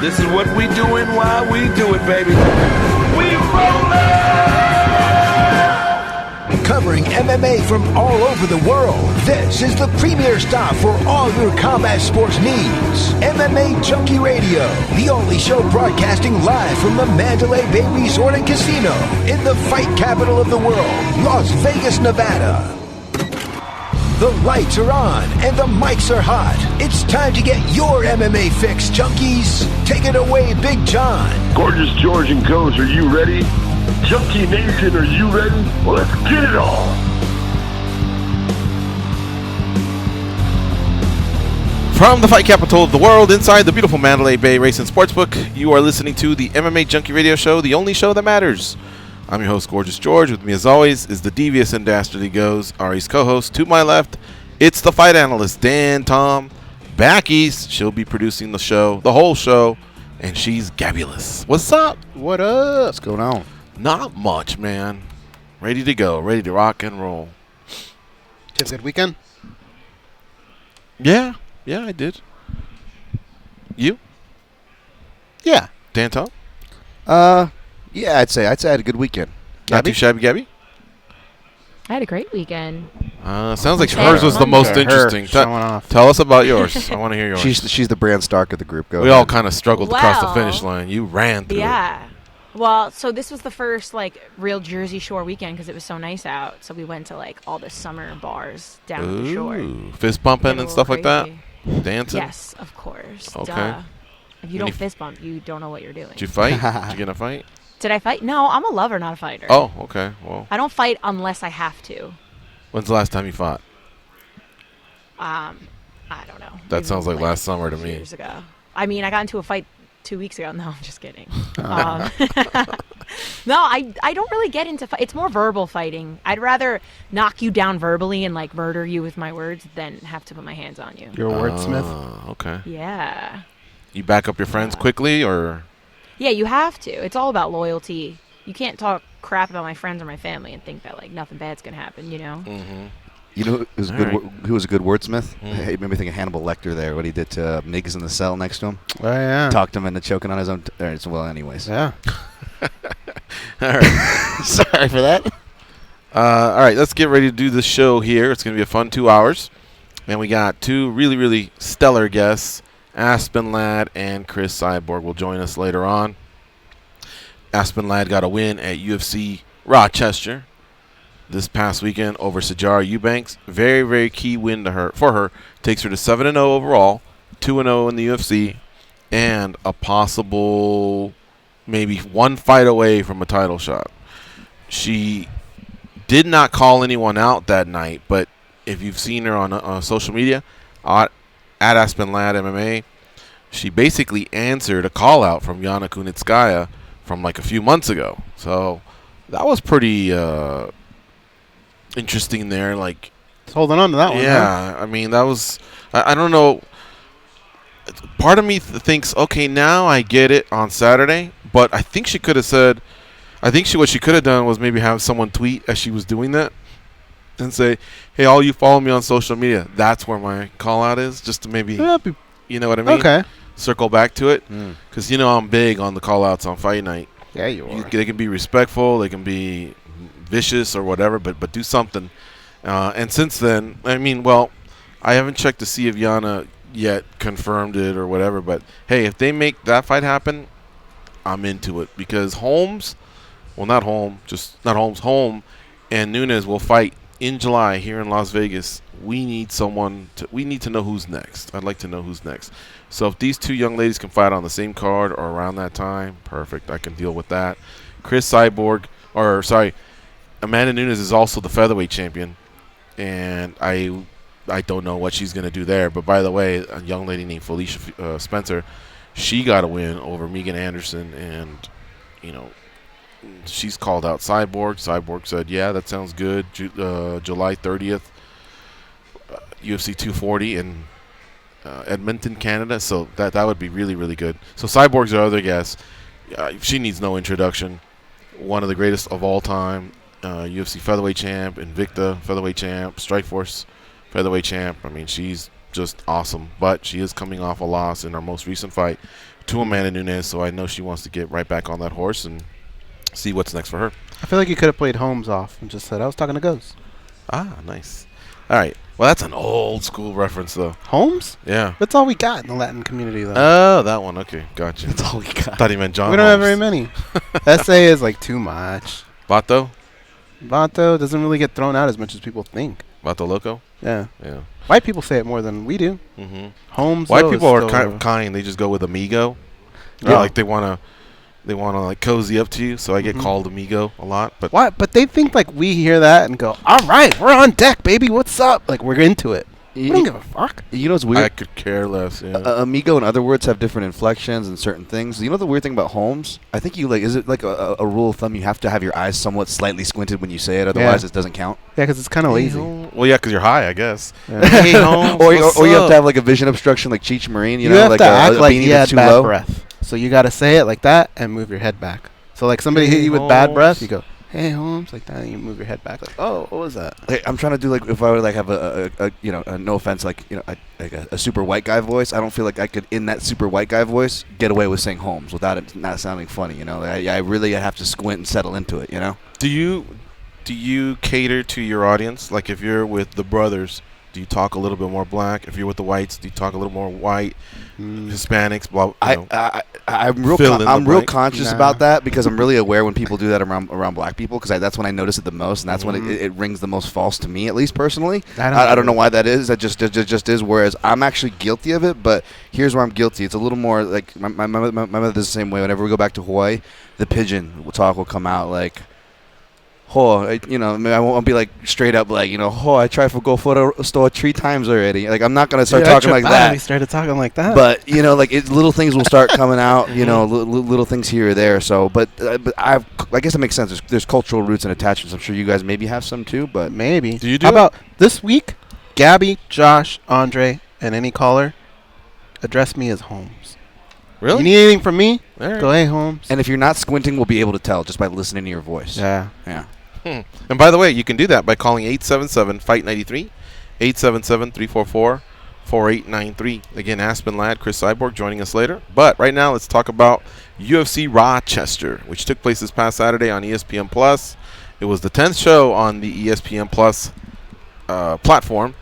This is what we doing while we do it, baby. We rollin'! Covering MMA from all over the world, this is the premier stop for all your combat sports needs. MMA Junkie Radio, the only show broadcasting live from the Mandalay Bay Resort and Casino in the fight capital of the world, Las Vegas, Nevada. The lights are on and the mics are hot. It's time to get your MMA fix, junkies. Take it away, Big John. Gorgeous George and Coach, are you ready? Junkie Nation, are you ready? Well, let's get it on. From the fight capital of the world, inside the beautiful Mandalay Bay Racing Sportsbook, you are listening to the MMA Junkie Radio Show, the only show that matters. I'm your host, Gorgeous George. With me, as always, is the devious and dastardly goes, Ari's co-host. To my left, it's the fight analyst, Dan Tom. Back east, she'll be producing the show, the whole show, and she's gabulous. What's up? What up? What's going on? Not much, man. Ready to go. Ready to rock and roll. Did you have a good weekend? Yeah, I did. You? Yeah. Dan Tom? Yeah, I'd say I had a good weekend. Not Gabby? too shabby, Gabby? I had a great weekend. Sounds like Okay. hers was the most Her interesting. showing off. Tell us about yours. I want to hear yours. She's the Bran Stark of the group. Go we ahead. all kind of struggled to cross the Well, finish line. You ran through it. Yeah. Well, so this was the first real Jersey Shore weekend because it was so nice out. So we went to all the summer bars down at the shore. Ooh, fist bumping Get a and stuff little like that? crazy. Dancing? Yes, of course. Okay. Duh. If you don't Any- fist bump, you don't know what you're doing. Did you fight? Did you get in a fight? Did I fight? No, I'm a lover, not a fighter. Oh, okay. Well, I don't fight unless I have to. when's the last time you fought? I don't know. That Maybe sounds like last summer to me. Years ago. I mean, I got into a fight 2 weeks ago. No, I'm just kidding. No, I don't really get into fight. It's more verbal fighting. I'd rather knock you down verbally and murder you with my words than have to put my hands on you. You're a wordsmith. Okay. Yeah. You back up your friends quickly, or? Yeah, you have to. It's all about loyalty. You can't talk crap about my friends or my family and think that nothing bad's gonna happen. You know. Mm-hmm. You know who was All good? right. Who was a good wordsmith? Mm. It made me think of Hannibal Lecter there. What he did to Miggs in the cell next to him. Oh, yeah. Talked him into choking on his own. Well, anyways. Yeah. All right. Sorry for that. All right, let's get ready to do the show here. It's going to be a fun 2 hours. And we got two really, really stellar guests. Aspen Ladd and Cris Cyborg will join us later on. Aspen Ladd got a win at UFC Rochester this past weekend over Sajara Eubanks. Very, very key win for her. Takes her to 7-0 overall, 2-0 in the UFC, and a possible maybe one fight away from a title shot. She did not call anyone out that night, but if you've seen her on social media, at Aspen Ladd MMA, she basically answered a call out from Yana Kunitskaya from a few months ago. So that was pretty interesting there. It's holding on to that one. Yeah, I mean, that was, I don't know. Part of me thinks, okay, now I get it on Saturday, but I think she could have said, what she could have done was maybe have someone tweet as she was doing that and say, hey, all you follow me on social media, that's where my call out is, just to maybe, you know what I mean? Okay. Circle back to it. Because, I'm big on the call outs on fight night. Yeah, you are. They can be respectful, they can be vicious or whatever, but do something. And since then, I mean, well, I haven't checked to see if Yana yet confirmed it or whatever, but hey, if they make that fight happen, I'm into it, because Holmes and Nunes will fight in July here in Las Vegas. We need to know who's next. I'd like to know who's next. So if these two young ladies can fight on the same card or around that time, perfect. I can deal with that. Cris Cyborg, Amanda Nunes is also the featherweight champion, and I don't know what she's going to do there. But by the way, a young lady named Felicia Spencer, she got a win over Megan Anderson, and, she's called out Cyborg. Cyborg said, yeah, that sounds good. July 30th, UFC 240 in Edmonton, Canada. So that would be really, really good. So Cyborg's our other guest. She needs no introduction. One of the greatest of all time. UFC featherweight champ, Invicta featherweight champ, Strikeforce featherweight champ. I mean, she's just awesome. But she is coming off a loss in our most recent fight to Amanda Nunes, so I know she wants to get right back on that horse and see what's next for her. I feel like you could have played Holmes off and just said, I was talking to Ghost. Ah, nice. All right. Well, that's an old school reference, though. Holmes? Yeah. That's all we got in the Latin community, though. Oh, that one. Okay, gotcha. That's all we got. Thought he meant John we don't have Holmes. very many. SA is like too much. Vato? Vato doesn't really get thrown out as much as people think. Vato Loco? Yeah. Yeah. White people say it more than we do. Mm-hmm. Holmes. White though, people is are still kind. They just go with amigo. Yeah. Yeah, like they wanna like cozy up to you. So I get Mhm. called amigo a lot. But What? But they think like we hear that and go, all right, we're on deck, baby. What's up? Like we're into it. We don't give a fuck. You know what's I weird? could care less. Yeah. Amigo and other words have different inflections and certain things. You know the weird thing about Holmes? I think is it like a rule of thumb? You have to have your eyes somewhat slightly squinted when you say it, otherwise it doesn't count. Yeah, because it's kind of lazy. Well, yeah, because you're high, I guess. Yeah. Hey, Holmes, or what's you have up? to have like a vision obstruction, like Cheech Marine. You know, have like to act a like beanie you that's had too bad low. breath. So you got to say it like that and move your head back. So like somebody hit you with bad breath, you go, hey Holmes, like that, and you move your head back, like, oh, what was that? Like, I'm trying to do like if I would like have a no offense, like a super white guy voice. I don't feel like I could in that super white guy voice get away with saying Holmes without it not sounding funny. You know, like, I really have to squint and settle into it. You know. Do you cater to your audience? Like if you're with the brothers, do you talk a little bit more black? If you're with the whites, do you talk a little more white? Hispanics, blah. I'm real fill in the I'm real blank. conscious about that because I'm really aware when people do that around black people because that's when I notice it the most and that's when it rings the most false to me, at least personally. I don't know why that is. That just is. Whereas I'm actually guilty of it, but here's where I'm guilty. It's a little more like my mother's the same way. Whenever we go back to Hawaii, the pigeon talk will come out like, oh, I won't be like straight up like, oh, I tried to go for the store 3 times already. Like, I'm not going to start talking like that. We started talking like that. But, like, little things will start coming out, little things here or there. So, but I guess it makes sense. There's cultural roots and attachments. I'm sure you guys maybe have some too, but. Maybe. Do you do How it? about this week, Gabby, Josh, Andre, and any caller, address me as Holmes. Really? You need anything from me? All right. Go, hey, Holmes. And if you're not squinting, we'll be able to tell just by listening to your voice. Yeah. Yeah. And by the way, you can do that by calling 877-FIGHT-93, 877-344-4893. Again, Aspen Ladd, Cris Cyborg joining us later. But right now, let's talk about UFC Rochester, which took place this past Saturday on ESPN Plus. It was the 10th show on the ESPN Plus platform.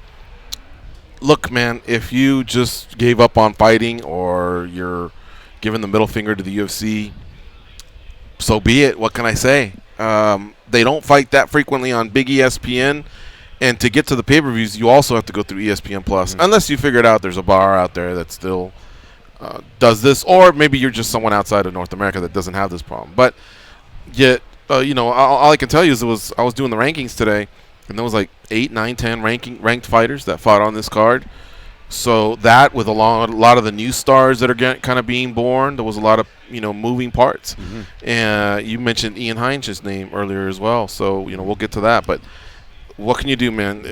Look, man, if you just gave up on fighting or you're giving the middle finger to the UFC, so be it. What can I say? They don't fight that frequently on big ESPN, and to get to the pay-per-views, you also have to go through ESPN Plus, unless you figured out there's a bar out there that still does this, or maybe you're just someone outside of North America that doesn't have this problem. But yet, all I can tell you is I was doing the rankings today, and there was like 8, 9, 10 ranked fighters that fought on this card. So that with a lot of the new stars that are kind of being born, there was a lot of moving parts. And you mentioned Ian Heinz's name earlier as well. So we'll get to that. But what can you do, man?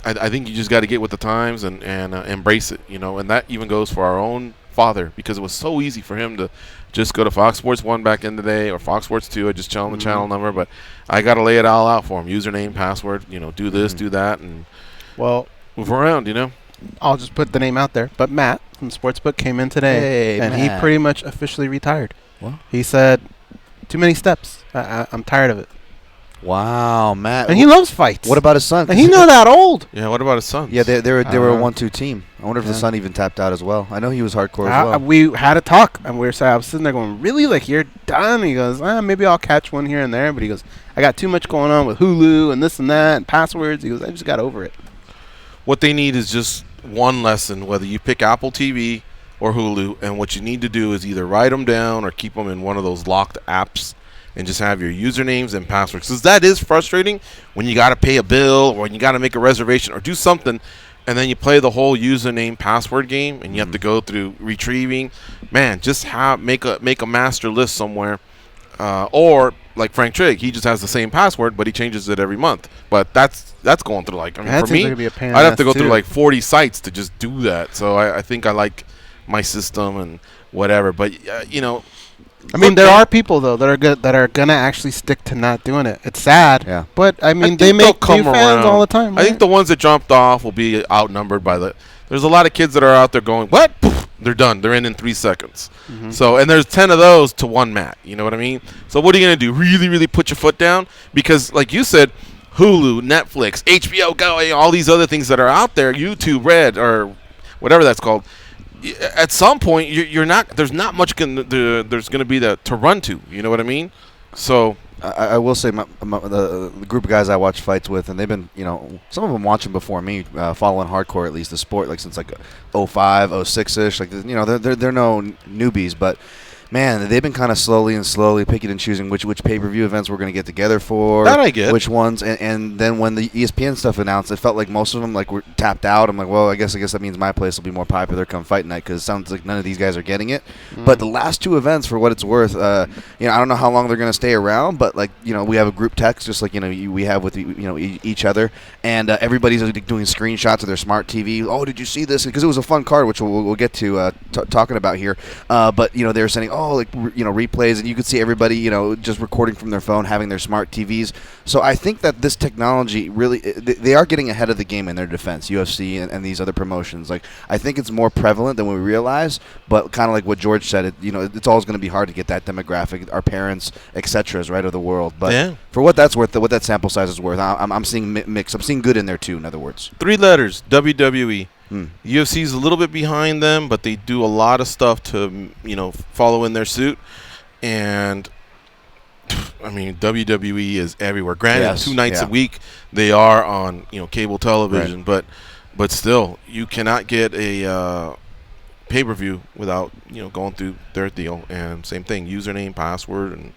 I think you just got to get with the times and embrace it. And that even goes for our own father because it was so easy for him to just go to Fox Sports 1 back in the day or Fox Sports 2. I just tell him the channel number, but I got to lay it all out for him. Username, password. Do this, do that, and move around, I'll just put the name out there. But Matt from Sportsbook came in today, and he pretty much officially retired. What? He said, too many steps. I'm tired of it. Wow, Matt. And he loves fights. What about his son? And he's not that old. Yeah, what about his son? Yeah, they were a know. 1-2 team. I wonder if the son even tapped out as well. I know he was hardcore as well. We had a talk, and I was sitting there going, really? Like, you're done? He goes, maybe I'll catch one here and there. But he goes, I got too much going on with Hulu and this and that and passwords. He goes, I just got over it. What they need is just one lesson, whether you pick Apple TV or Hulu, and what you need to do is either write them down or keep them in one of those locked apps and just have your usernames and passwords. Because that is frustrating when you got to pay a bill or when you got to make a reservation or do something, and then you play the whole username password game and you have to go through retrieving. Man, just make a master list somewhere. Or like Frank Trigg, he just has the same password, but he changes it every month. But that's going through for me, I'd have to go through like 40 sites to just do that. So I think I like my system and whatever. But I mean, there are people though that are good that are gonna actually stick to not doing it. It's sad, Yeah. but I mean, I think they they'll make new fans all the time. I think the ones that jumped off will be outnumbered by the. There's a lot of kids that are out there going, what? Poof, they're done. They're in 3 seconds. So, and there's 10 of those to 1 mat. You know what I mean? So what are you going to do? Really, really put your foot down? Because like you said, Hulu, Netflix, HBO Go, all these other things that are out there, YouTube Red or whatever that's called. At some point, you're not. There's not much. There's going to be to run to. You know what I mean? So I will say the group of guys I watch fights with, and they've been, some of them watching before me, following hardcore at least the sport, like since like 05, 06-ish. Like, they're no newbies, but man, they've been kind of slowly picking and choosing which pay-per-view events we're going to get together for. That I get. Which ones, and then when the ESPN stuff announced, it felt like most of them like were tapped out. I'm like, well, I guess that means my place will be more popular come fight night because it sounds like none of these guys are getting it. But the last 2 events, for what it's worth, I don't know how long they're going to stay around, but like, we have a group text just like we have with each other, and everybody's doing screenshots of their smart TV. Oh, did you see this? Because it was a fun card, which we'll get to talking about here. But they were sending replays, and you could see everybody just recording from their phone, having their smart TVs. So I think that this technology really they are getting ahead of the game in their defense, UFC and these other promotions. Like, I think it's more prevalent than we realize, but kind of like what George said, it's always going to be hard to get that demographic, our parents, etc. right of the world. But for what that's worth, what that sample size is worth, I'm seeing mix. I'm seeing good in there too. In other words, 3 letters, WWE. UFC is a little bit behind them, but they do a lot of stuff to, follow in their suit. And, I mean, WWE is everywhere. Granted, 2 nights a week they are on, cable television. Right. But still, you cannot get a pay-per-view without, going through their deal. And same thing, username, password, and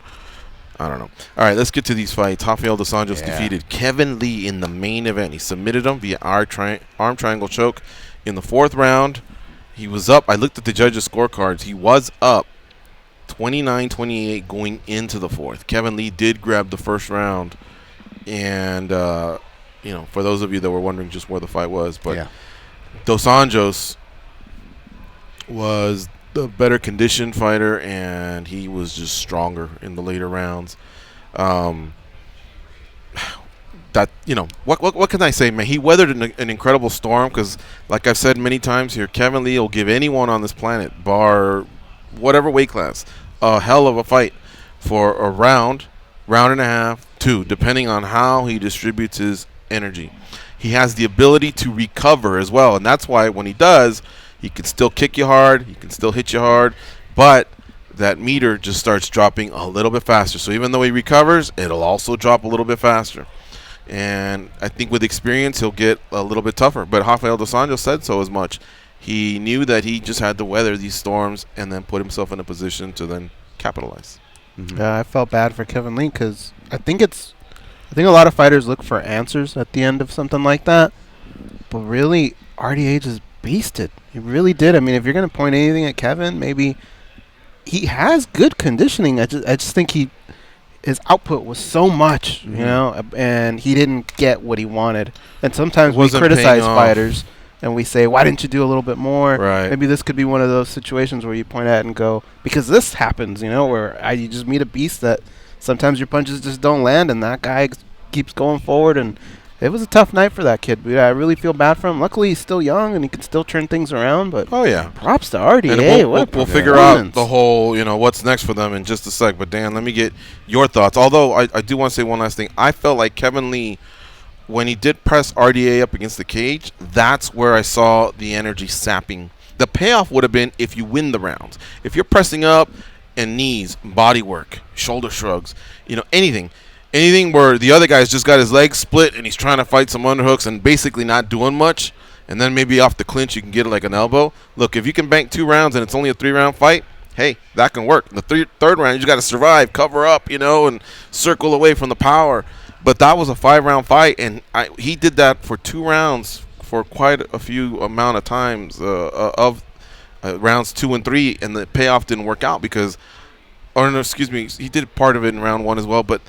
I don't know. All right, let's get to these fights. Rafael dos Anjos defeated Kevin Lee in the main event. He submitted him via arm triangle choke in the 4th round. He was up. I looked at the judges' scorecards. He was up 29-28 going into the 4th. Kevin Lee did grab the 1st round. And, for those of you that were wondering just where the fight was. But Dos Anjos was the better conditioned fighter, and he was just stronger in the later rounds. What can I say, man? He weathered an incredible storm because, like I've said many times here, Kevin Lee will give anyone on this planet, bar whatever weight class, a hell of a fight for a round and a half, 2, depending on how he distributes his energy. He has the ability to recover as well, and that's why when he does, he can still kick you hard, he can still hit you hard, but that meter just starts dropping a little bit faster. So even though he recovers, it'll also drop a little bit faster. And I think with experience, he'll get a little bit tougher. But Rafael dos Anjos said so as much. He knew that he just had to weather these storms and then put himself in a position to then capitalize. Yeah, I felt bad for Kevin Lee because I think a lot of fighters look for answers at the end of something like that. But really, RDA just beasted. He really did. I mean, if you're going to point anything at Kevin, maybe he has good conditioning. I just think his output was so much, and he didn't get what he wanted. And sometimes we criticize fighters and we say, why didn't you do a little bit more? Right. Maybe this could be one of those situations where you point at it and go, because this happens, where you just meet a beast that sometimes your punches just don't land, and that guy keeps going forward. And it was a tough night for that kid. But I really feel bad for him. Luckily, he's still young and he can still turn things around. But props to RDA. And we'll figure out the whole, what's next for them in just a sec. But Dan, let me get your thoughts. Although I do want to say one last thing. I felt like Kevin Lee, when he did press RDA up against the cage, that's where I saw the energy sapping. The payoff would have been if you win the rounds. If you're pressing up and knees, body work, shoulder shrugs, anything where the other guy's just got his legs split and he's trying to fight some underhooks and basically not doing much, and then maybe off the clinch you can get like an elbow. Look, if you can bank 2 rounds and it's only a 3-round fight, hey, that can work. The third round, you just got to survive, cover up, and circle away from the power. But that was a 5-round fight, and he did that for 2 rounds for quite a few amount of times of rounds 2 and 3, and the payoff didn't work out because, he did part of it in round 1 as well, but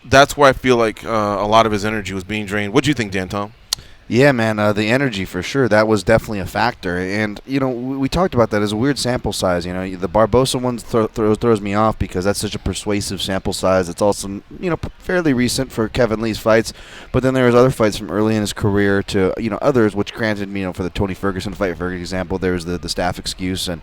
that's where I feel like a lot of his energy was being drained. What do you think, Dan Tom? Yeah, man, the energy for sure. That was definitely a factor. And, we talked about that as a weird sample size. The Barbosa one throws me off because that's such a persuasive sample size. It's also, fairly recent for Kevin Lee's fights. But then there was other fights from early in his career to, others, which granted, for the Tony Ferguson fight, for example, there was the staff excuse, and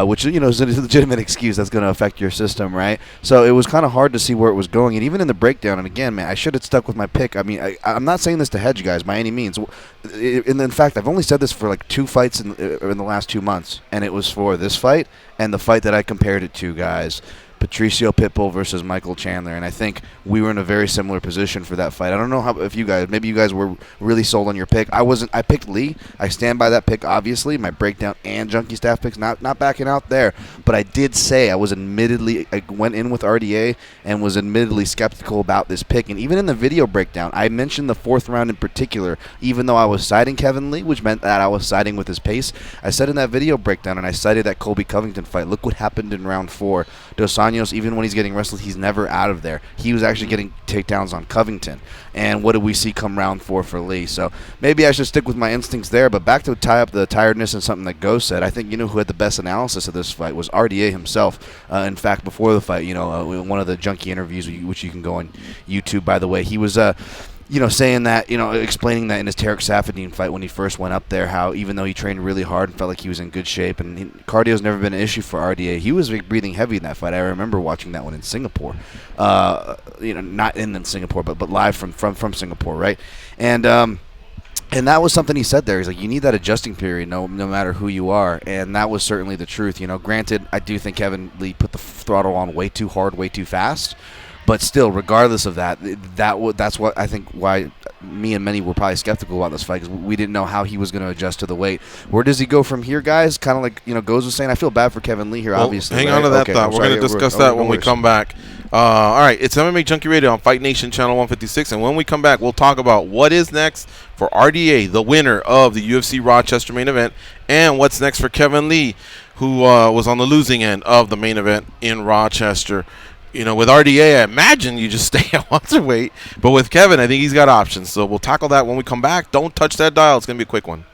which, is a legitimate excuse that's going to affect your system, right? So it was kind of hard to see where it was going. And even in the breakdown, and again, man, I should have stuck with my pick. I mean, I'm not saying this to hedge guys by any means. And in fact, I've only said this for like 2 fights in the last 2 months, and it was for this fight and the fight that I compared it to, guys. Patricio Pitbull versus Michael Chandler, and I think we were in a very similar position for that fight. I don't know if you guys were really sold on your pick. I wasn't. I picked Lee. I stand by that pick, obviously. My breakdown and Junkie staff picks, not backing out there. But I did say I went in with RDA and was admittedly skeptical about this pick. And even in the video breakdown, I mentioned the 4th round in particular, even though I was siding Kevin Lee, which meant that I was siding with his pace. I said in that video breakdown, and I cited that Colby Covington fight. Look what happened in round 4. Dos Anjos, even when he's getting wrestled, he's never out of there. He was actually getting takedowns on Covington. And what did we see come round 4 for Lee? So maybe I should stick with my instincts there. But back to tie up the tiredness and something that Go said, I think who had the best analysis of this fight was RDA himself. In fact, before the fight, one of the Junkie interviews, which you can go on YouTube, by the way, he was saying that, explaining that in his Tarek Safadine fight when he first went up there, how even though he trained really hard and felt like he was in good shape, and cardio's never been an issue for RDA, he was breathing heavy in that fight. I remember watching that one in Singapore, not in Singapore, but live from Singapore, right? And that was something he said there. He's like, you need that adjusting period no matter who you are, and that was certainly the truth. Granted, I do think Kevin Lee put the throttle on way too hard, way too fast. But still, regardless of that, that's what I think why me and many were probably skeptical about this fight, because we didn't know how he was going to adjust to the weight. Where does he go from here, guys? Kind of like Goz was saying, I feel bad for Kevin Lee here, obviously. Hang on to that thought. We're going to discuss that when we come back. All right, it's MMA Junkie Radio on Fight Nation Channel 156, and when we come back, we'll talk about what is next for RDA, the winner of the UFC Rochester main event, and what's next for Kevin Lee, who was on the losing end of the main event in Rochester. With RDA, I imagine you just stay at welterweight. But with Kevin, I think he's got options. So we'll tackle that when we come back. Don't touch that dial. It's going to be a quick one.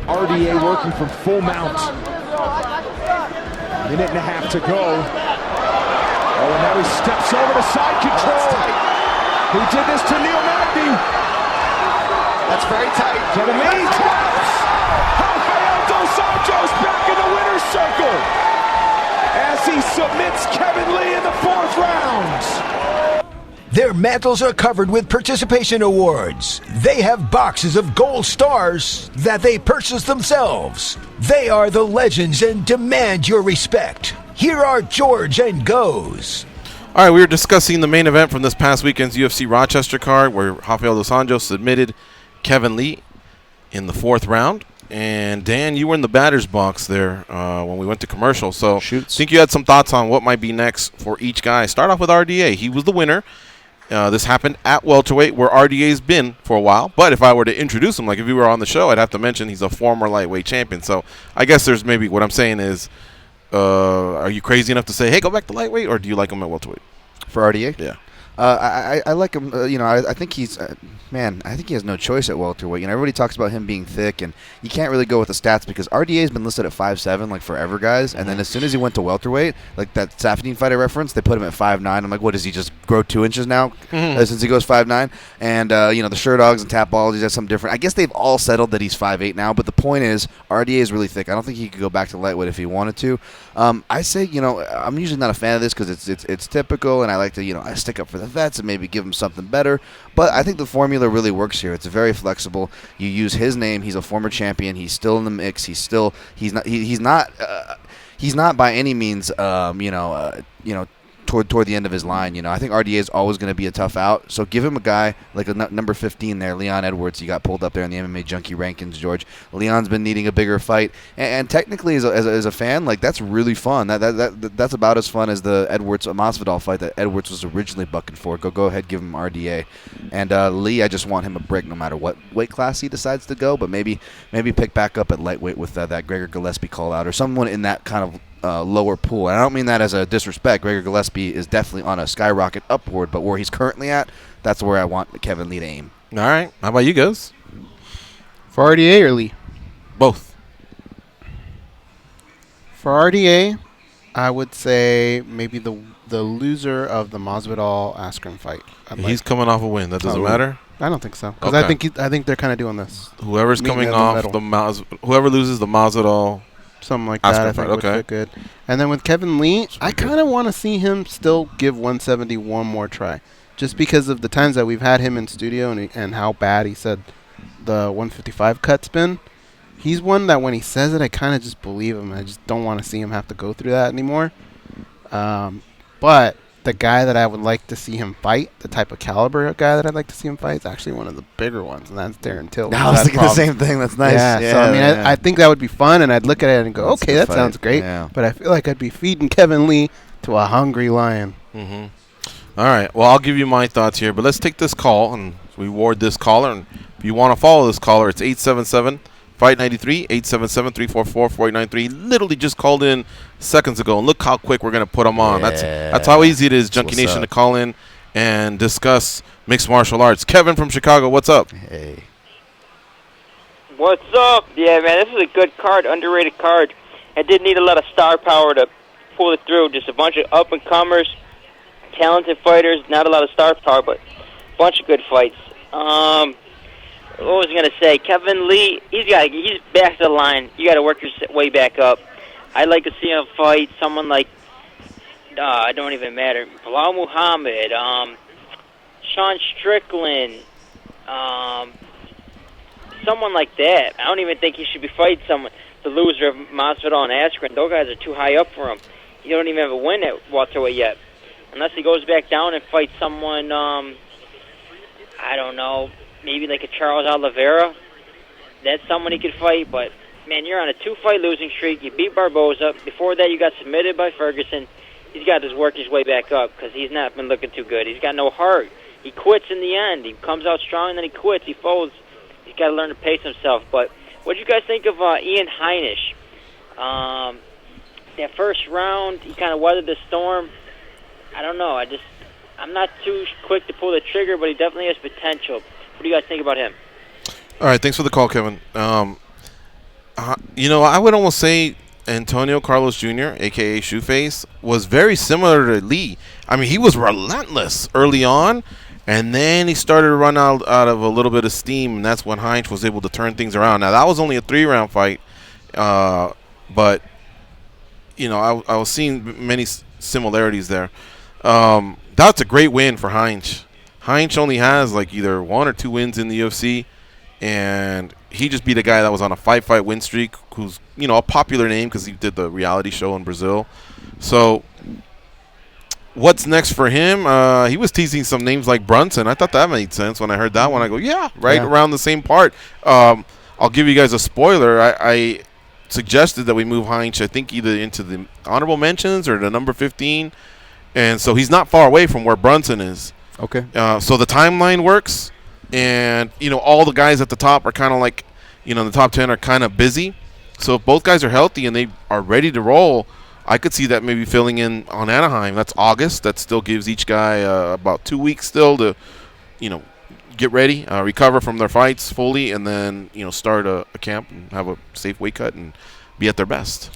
RDA working from full mount. Minute and a half to go. Oh, and now he steps over to side control. He did this to Neil Magny. That's very tight. Kevin Lee taps. Rafael Dos Anjos back in the winner's circle as he submits Kevin Lee in the 4th round. Their mantles are covered with participation awards. They have boxes of gold stars that they purchase themselves. They are the legends and demand your respect. Here are George and Goes. All right, we were discussing the main event from this past weekend's UFC Rochester card where Rafael Dos Anjos submitted Kevin Lee in the 4th round. And, Dan, you were in the batter's box there when we went to commercial. So I think you had some thoughts on what might be next for each guy. Start off with RDA. He was the winner. This happened at welterweight where RDA's been for a while. But if I were to introduce him, like if you were on the show, I'd have to mention he's a former lightweight champion. So I guess there's maybe what I'm saying is, are you crazy enough to say, hey, go back to lightweight, or do you like him at welterweight? For RDA? Yeah. I like him. I think he's I think he has no choice at welterweight. Everybody talks about him being thick, and you can't really go with the stats because RDA's been listed at 5'7" like forever, guys. And then as soon as he went to welterweight, like that Safdien fight I referenced, they put him at 5'9". I'm like, what, does he just grow 2 inches now since he goes 5'9"? And the Sure Dogs and Tap Balls, he's got something different. I guess they've all settled that he's 5'8" now. But the point is, RDA is really thick. I don't think he could go back to lightweight if he wanted to. I say, I'm usually not a fan of this because it's typical, and I like to, I stick up for the vets and maybe give him something better. But I think the formula really works here. It's very flexible. You use his name. He's a former champion. He's still in the mix. He's not by any means toward the end of his line. I think RDA is always going to be a tough out. So give him a guy like number 15 there, Leon Edwards. He got pulled up there in the MMA Junkie rankings, George. Leon's been needing a bigger fight, and technically as a fan, like that's really fun. That's about as fun as the Edwards Masvidal fight that Edwards was originally bucking for. Go ahead, give him RDA. And Lee, I just want him a break no matter what weight class he decides to go, but maybe pick back up at lightweight with that Gregor Gillespie call out or someone in that kind of lower pool. And I don't mean that as a disrespect. Gregor Gillespie is definitely on a skyrocket upward, but where he's currently at, that's where I want Kevin Lee to aim. All right. How about you guys? For RDA or Lee? Both. For RDA, I would say maybe the loser of the Masvidal-Askren fight. He's coming off a win. That doesn't matter? I don't think so. Because okay. I think they're kind of doing this. Whoever's coming off whoever loses the Masvidal, something like that, I think would fit good. And then with Kevin Lee, I kind of want to see him still give 170 one more try. Just because of the times that we've had him in studio and how bad he said the 155 cut's been. He's one that when he says it, I kind of just believe him. I just don't want to see him have to go through that anymore. But the guy that I would like to see him fight, the type of caliber guy that I'd like to see him fight, is actually one of the bigger ones, and that's Darren Till. I was thinking the same thing. That's nice. Yeah, so I mean, I think that would be fun, and I'd look at it and go, okay, that sounds great. Yeah. But I feel like I'd be feeding Kevin Lee to a hungry lion. Mm-hmm. All right. Well, I'll give you my thoughts here, but let's take this call, and we reward this caller. And if you want to follow this caller, it's 877-FIGHT-93, 877-344-4893. Literally just called in seconds ago, and look how quick we're going to put them on. Yeah. That's how easy it is, Junkie Nation, to call in and discuss mixed martial arts. Kevin from Chicago, what's up? Hey. What's up? Yeah, man, this is a good card, underrated card. It didn't need a lot of star power to pull it through. Just a bunch of up-and-comers, talented fighters, not a lot of star power, but a bunch of good fights. What was I going to say? Kevin Lee, he's back to the line. You got to work your way back up. I'd like to see him fight someone like, it don't even matter, Bilal Muhammad, Sean Strickland, someone like that. I don't even think he should be fighting someone, the loser of Masvidal and Askren. Those guys are too high up for him. He don't even have a win at welterweight yet. Unless he goes back down and fights someone, I don't know, maybe like a Charles Oliveira. That's someone he could fight, but, man, you're on a 2-fight losing streak. You beat Barboza. Before that, you got submitted by Ferguson. He's got to work his way back up because he's not been looking too good. He's got no heart. He quits in the end. He comes out strong, and then he quits. He folds. He's got to learn to pace himself. But what do you guys think of Ian Heinisch? That first round, he kind of weathered the storm. I don't know. I'm not too quick to pull the trigger, but he definitely has potential. What do you guys think about him? All right, thanks for the call, Kevin. I would almost say Antonio Carlos Jr., a.k.a. Shoeface, was very similar to Lee. I mean, he was relentless early on, and then he started to run out of a little bit of steam, and that's when Heinz was able to turn things around. Now, that was only a 3-round fight, but, I was seeing many similarities there. That's a great win for Heinz. Heinz only has either 1 or 2 wins in the UFC, and he just beat a guy that was on a 5-fight win streak who's, a popular name because he did the reality show in Brazil. So what's next for him? He was teasing some names like Brunson. I thought that made sense when I heard that one. I go, around the same part. I'll give you guys a spoiler. I suggested that we move Heinz, I think, either into the honorable mentions or the number 15. And so he's not far away from where Brunson is. Okay. So the timeline works. And, all the guys at the top are kind of the top 10 are kind of busy. So if both guys are healthy and they are ready to roll, I could see that maybe filling in on Anaheim. That's August. That still gives each guy about 2 weeks still to, get ready, recover from their fights fully, and then, start a camp and have a safe weight cut and be at their best.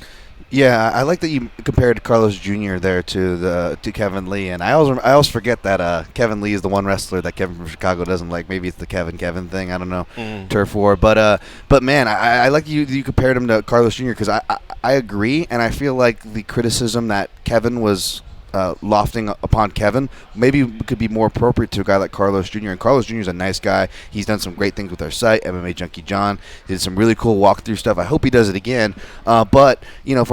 Yeah, I like that you compared Carlos Jr. there to Kevin Lee, and I always forget that Kevin Lee is the one wrestler that Kevin from Chicago doesn't like. Maybe it's the Kevin thing. I don't know, turf war. But man, I like you compared him to Carlos Jr. because I agree, and I feel like the criticism that Kevin was lofting upon Kevin maybe could be more appropriate to a guy like Carlos Jr. And Carlos Jr. is a nice guy. He's done some great things with our site, MMA Junkie John. He did some really cool walkthrough stuff. I hope he does it again. But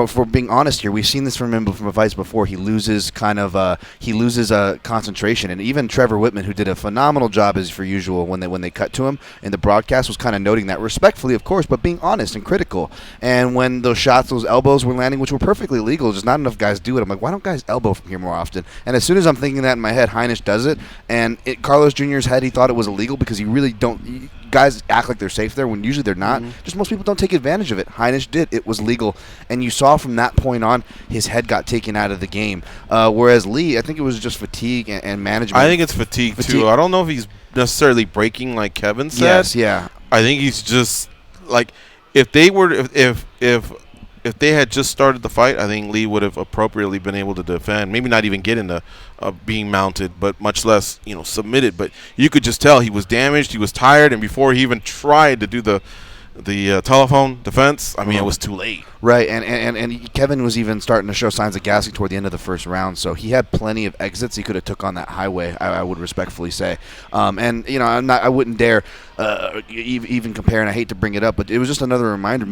for being honest here, we've seen this from him from a fights before. He loses concentration, and even Trevor Whitman, who did a phenomenal job as per usual when they cut to him in the broadcast, was kind of noting that respectfully, of course, but being honest and critical. And when those shots, those elbows were landing, which were perfectly legal, just not enough guys do it. I'm like, why don't guys elbow from here more often? And as soon as I'm thinking that in my head, Heinisch does it, and Carlos Jr.'s head, he thought it was illegal because he really don't. Guys act like they're safe there when usually they're not. Just most people don't take advantage of it. Heinisch did. It was legal. And you saw from that point on, his head got taken out of the game. Whereas Lee, I think it was just fatigue and management. I think it's fatigue, too. I don't know if he's necessarily breaking like Kevin said. Yes, yeah. I think he's just, if they had just started the fight, I think Lee would have appropriately been able to defend. Maybe not even get into being mounted, but much less, submitted. But you could just tell he was damaged, he was tired, and before he even tried to do the telephone defense, I mean, it was too late. Right, and Kevin was even starting to show signs of gassing toward the end of the first round, so he had plenty of exits. He could have took on that highway, I would respectfully say. I wouldn't dare even compare, and I hate to bring it up, but it was just another reminder.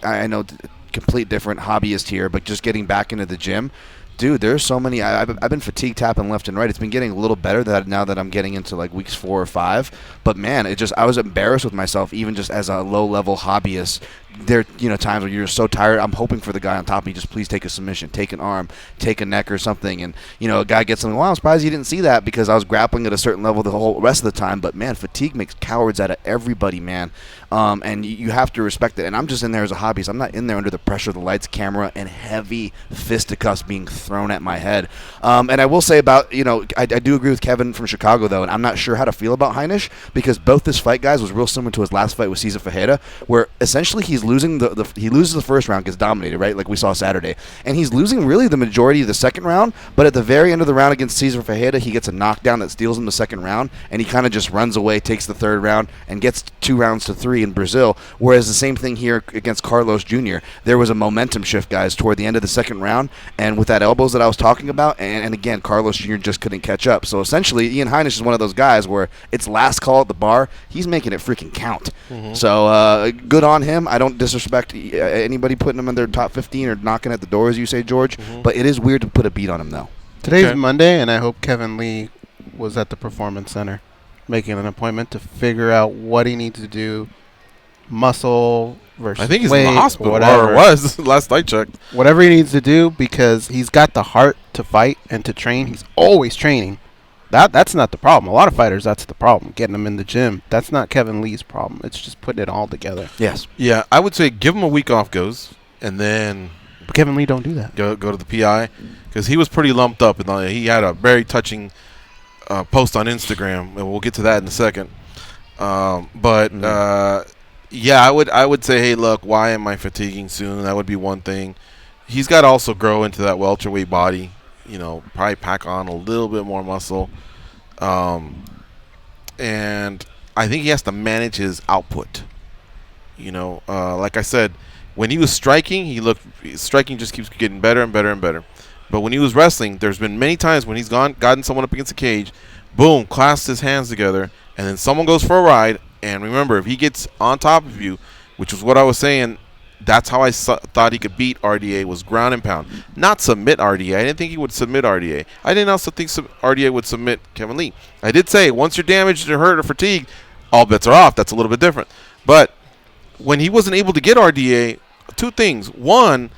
I know complete different hobbyist here, but just getting back into the gym. Dude, there's so many. I've been fatigue tapping left and right. It's been getting a little better now that I'm getting into weeks 4 or 5. But man, I was embarrassed with myself, even just as a low level hobbyist. There are times where you're so tired. I'm hoping for the guy on top of me, just please take a submission, take an arm, take a neck or something. And a guy gets something. Well, I'm surprised you didn't see that because I was grappling at a certain level the whole rest of the time. But man, fatigue makes cowards out of everybody, man. And you have to respect it. And I'm just in there as a hobbyist. I'm not in there under the pressure of the lights, camera, and heavy fisticuffs being thrown at my head. And I will say about, I do agree with Kevin from Chicago, though, and I'm not sure how to feel about Heinisch because both this fight, guys, was real similar to his last fight with Cesar Ferreira, where essentially he's losing he loses the first round, gets dominated, right, like we saw Saturday. And he's losing really the majority of the second round, but at the very end of the round against Cesar Ferreira, he gets a knockdown that steals him the second round, and he kind of just runs away, takes the third round, and gets 2 rounds to 3 in Brazil, whereas the same thing here against Carlos Jr. There was a momentum shift, guys, toward the end of the second round, and with that elbows that I was talking about, and again, Carlos Jr. just couldn't catch up. So essentially, Ian Heinisch is one of those guys where it's last call at the bar, he's making it freaking count. So good on him. I don't disrespect anybody putting him in their top 15 or knocking at the door, as you say, George, but it is weird to put a beat on him, though. Today's Monday, and I hope Kevin Lee was at the Performance Center making an appointment to figure out what he needs to do, muscle versus I think he's weight, in the hospital, whatever. or was, last I checked. Whatever he needs to do, because he's got the heart to fight and to train. He's always training. That's not the problem. A lot of fighters, that's the problem, getting them in the gym. That's not Kevin Lee's problem. It's just putting it all together. Yes. Yeah, I would say give him a week off, goes, and then But Kevin Lee don't do that. Go to the PI, because he was pretty lumped up. And he had a very touching post on Instagram, and we'll get to that in a second. Yeah, I would say, hey, look, why am I fatiguing soon? That would be one thing. He's got to also grow into that welterweight body. Probably pack on a little bit more muscle. And I think he has to manage his output. Like I said, when he was striking, striking just keeps getting better and better and better. But when he was wrestling, there's been many times when he's gotten someone up against the cage, boom, clasped his hands together, and then someone goes for a ride. And remember, if he gets on top of you, which was what I was saying, that's how I thought he could beat RDA, was ground and pound. Not submit RDA. I didn't think he would submit RDA. I didn't also think RDA would submit Kevin Lee. I did say, once you're damaged or hurt or fatigued, all bets are off. That's a little bit different. But when he wasn't able to get RDA, two things. One,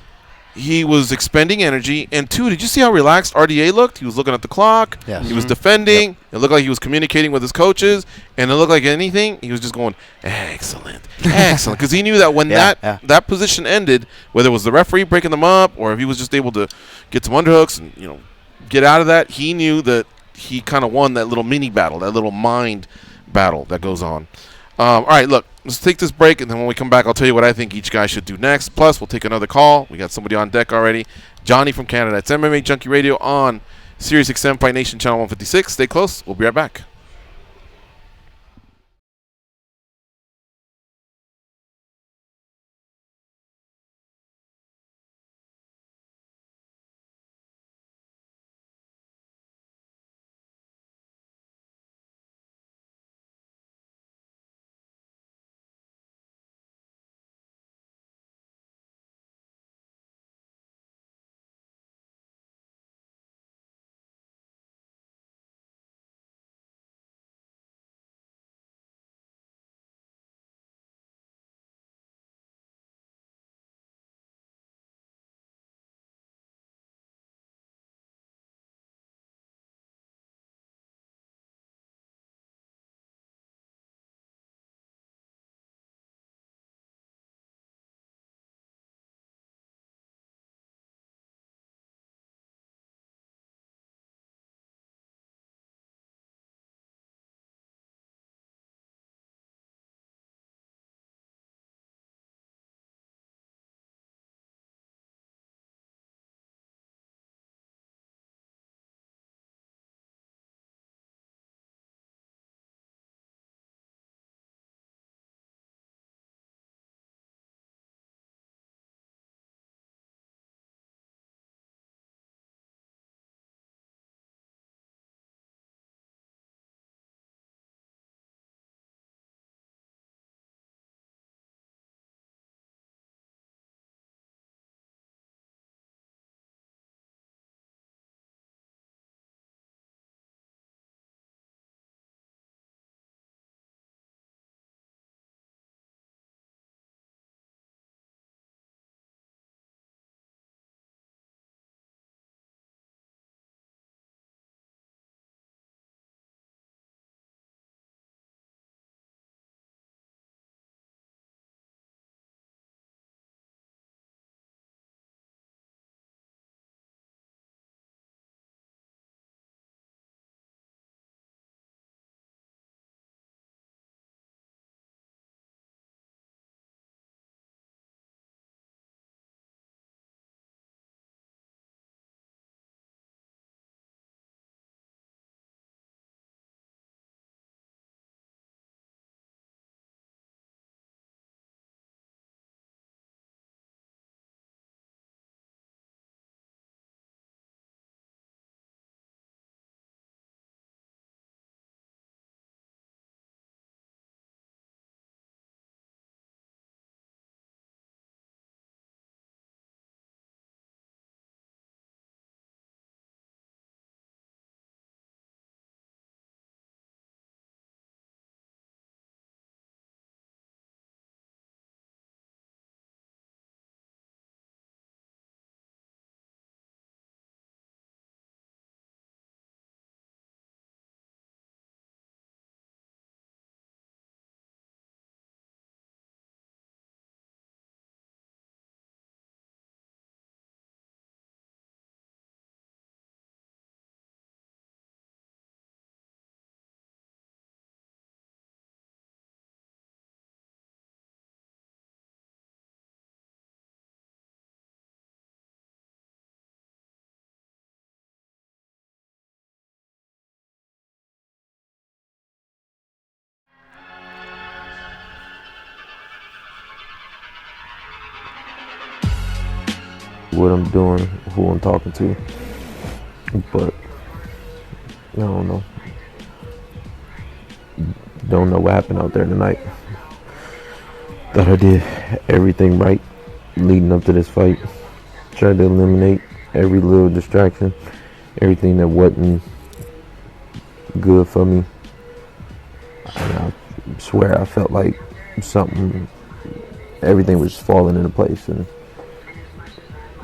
he was expending energy. And two, did you see how relaxed RDA looked? He was looking at the clock. Yes. He was defending. Yep. It looked like he was communicating with his coaches. And it looked like anything, he was just going, excellent, excellent. Because he knew that when that position ended, whether it was the referee breaking them up or if he was just able to get some underhooks and get out of that, he knew that he kind of won that little mini battle, that little mind battle that goes on. All right, look, let's take this break, and then when we come back, I'll tell you what I think each guy should do next. Plus, we'll take another call. We got somebody on deck already. Johnny from Canada. It's MMA Junkie Radio on Sirius XM Fight Nation Channel 156. Stay close. We'll be right back. what I'm doing, who I'm talking to. But I don't know. Don't know what happened out there tonight. Thought I did everything right leading up to this fight. Tried to eliminate every little distraction, everything that wasn't good for me. And I swear I felt like everything was falling into place and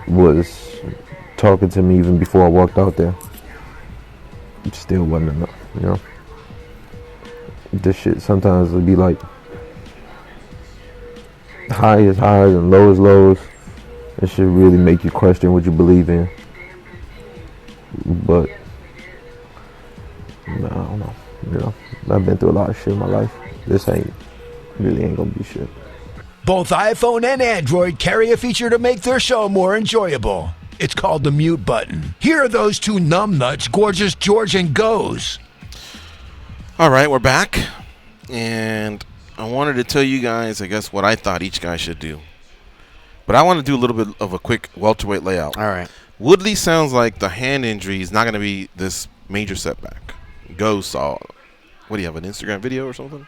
was talking to me even before I walked out there. It still wasn't enough, you know? This shit sometimes it'll be like high is highs and low is lows. It should really make you question what you believe in. But I don't know. You know, I've been through a lot of shit in my life. This really ain't gonna be shit. Both iPhone and Android carry a feature to make their show more enjoyable. It's called the mute button. Here are those two numbnuts, Gorgeous George and Goes. All right, we're back. And I wanted to tell you guys, I guess, what I thought each guy should do. But I want to do a little bit of a quick welterweight layout. All right. Woodley sounds like the hand injury is not going to be this major setback. Goes saw, what do you have, an Instagram video or something?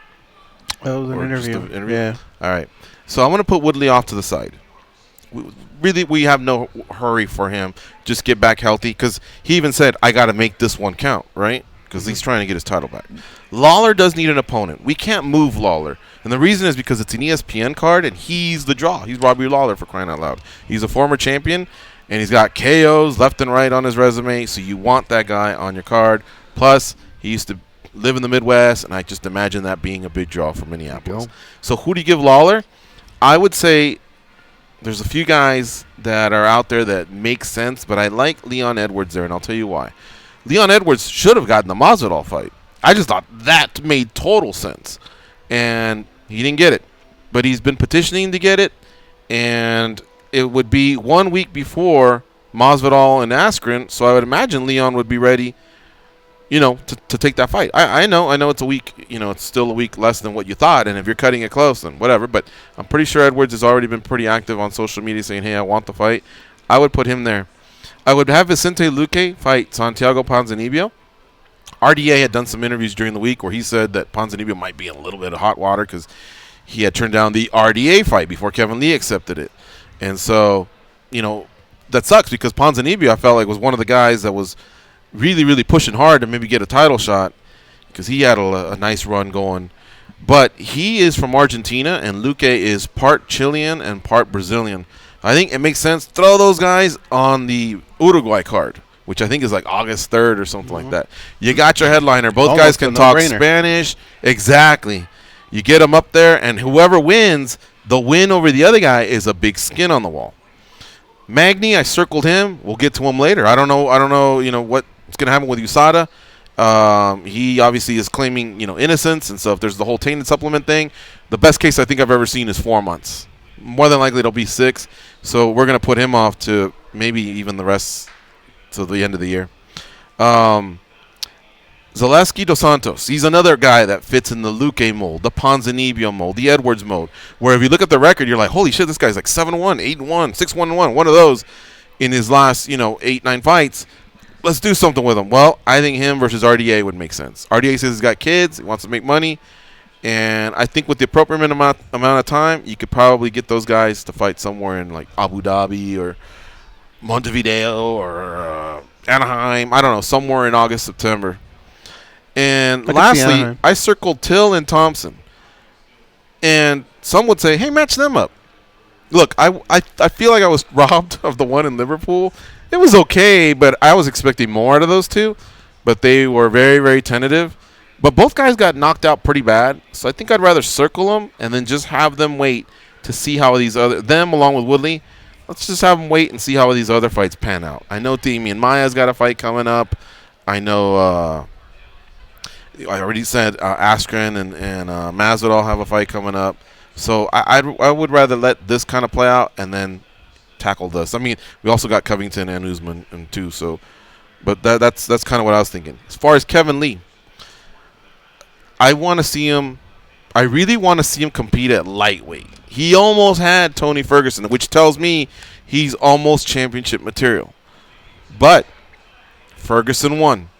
That was an interview. Yeah. All right. So I'm going to put Woodley off to the side. We have no hurry for him. Just get back healthy. Because he even said, I got to make this one count, right? Because he's trying to get his title back. Lawler does need an opponent. We can't move Lawler. And the reason is because it's an ESPN card, and he's the draw. He's Robbie Lawler, for crying out loud. He's a former champion, and he's got KOs left and right on his resume, so you want that guy on your card. Plus, he used to live in the Midwest, and I just imagine that being a big draw for Minneapolis. So who do you give Lawler? I would say there's a few guys that are out there that make sense, but I like Leon Edwards there, and I'll tell you why. Leon Edwards should have gotten the Masvidal fight. I just thought that made total sense. And he didn't get it. But he's been petitioning to get it. And it would be 1 week before Masvidal and Askren. So I would imagine Leon would be ready, you know, to take that fight. I know it's a week. You know, it's still a week less than what you thought. And if you're cutting it close, then whatever. But I'm pretty sure Edwards has already been pretty active on social media saying, hey, I want the fight. I would put him there. I would have Vicente Luque fight Santiago Ponzinibbio. RDA had done some interviews during the week where he said that Ponzinibbio might be in a little bit of hot water because he had turned down the RDA fight before Kevin Lee accepted it. And so, you know, that sucks because Ponzinibbio, I felt like, was one of the guys that was really, really pushing hard to maybe get a title shot because he had a nice run going. But he is from Argentina, and Luque is part Chilean and part Brazilian. I think it makes sense. Throw those guys on the Uruguay card, which I think is like August 3rd or something like that. You got your headliner. Both guys can talk Spanish. Exactly. You get them up there, and whoever wins, the win over the other guy is a big skin on the wall. Magny, I circled him. We'll get to him later. I don't know, you know, what's going to happen with USADA. He obviously is claiming, you know, innocence, and so if there's the whole tainted supplement thing, the best case I think I've ever seen is 4 months. More than likely it'll be 6. So we're going to put him off to maybe even the rest to the end of the year. Zaleski dos Santos. He's another guy that fits in the Luque mold, the Ponzinibbio mold, the Edwards mold, where if you look at the record, you're like, holy shit, this guy's like 7-1, 8-1, 6-1-1, one of those in his last, 8-9 fights. Let's do something with him. Well, I think him versus RDA would make sense. RDA says he's got kids, he wants to make money. And I think with the appropriate amount of time, you could probably get those guys to fight somewhere in like Abu Dhabi or Montevideo or Anaheim. I don't know, somewhere in August, September. And lastly, I circled Till and Thompson. And some would say, hey, match them up. Look, I feel like I was robbed of the one in Liverpool. It was okay, but I was expecting more out of those two. But they were very, very tentative. But both guys got knocked out pretty bad, so I think I'd rather circle them and then just have them wait to see how them along with Woodley, let's just have them wait and see how these other fights pan out. I know Damian Maia's got a fight coming up. I know I already said Askren and Masvidal have a fight coming up. So I would rather let this kind of play out and then tackle this. I mean, we also got Covington and Usman too. So, but that's kind of what I was thinking. As far as Kevin Lee, I want to see him. I really want to see him compete at lightweight. He almost had Tony Ferguson, which tells me he's almost championship material. But Ferguson won.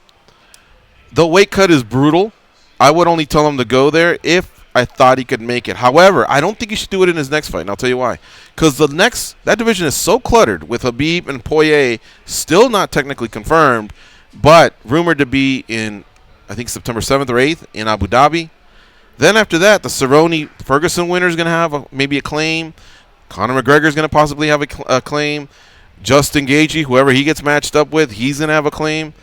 The weight cut is brutal. I would only tell him to go there if I thought he could make it. However, I don't think he should do it in his next fight, and I'll tell you why. Because that division is so cluttered with Khabib and Poirier still not technically confirmed, but rumored to be in, I think, September 7th or 8th in Abu Dhabi. Then after that, the Cerrone-Ferguson winner is going to have maybe a claim. Conor McGregor is going to possibly have a claim. Justin Gaethje, whoever he gets matched up with, he's going to have a claim.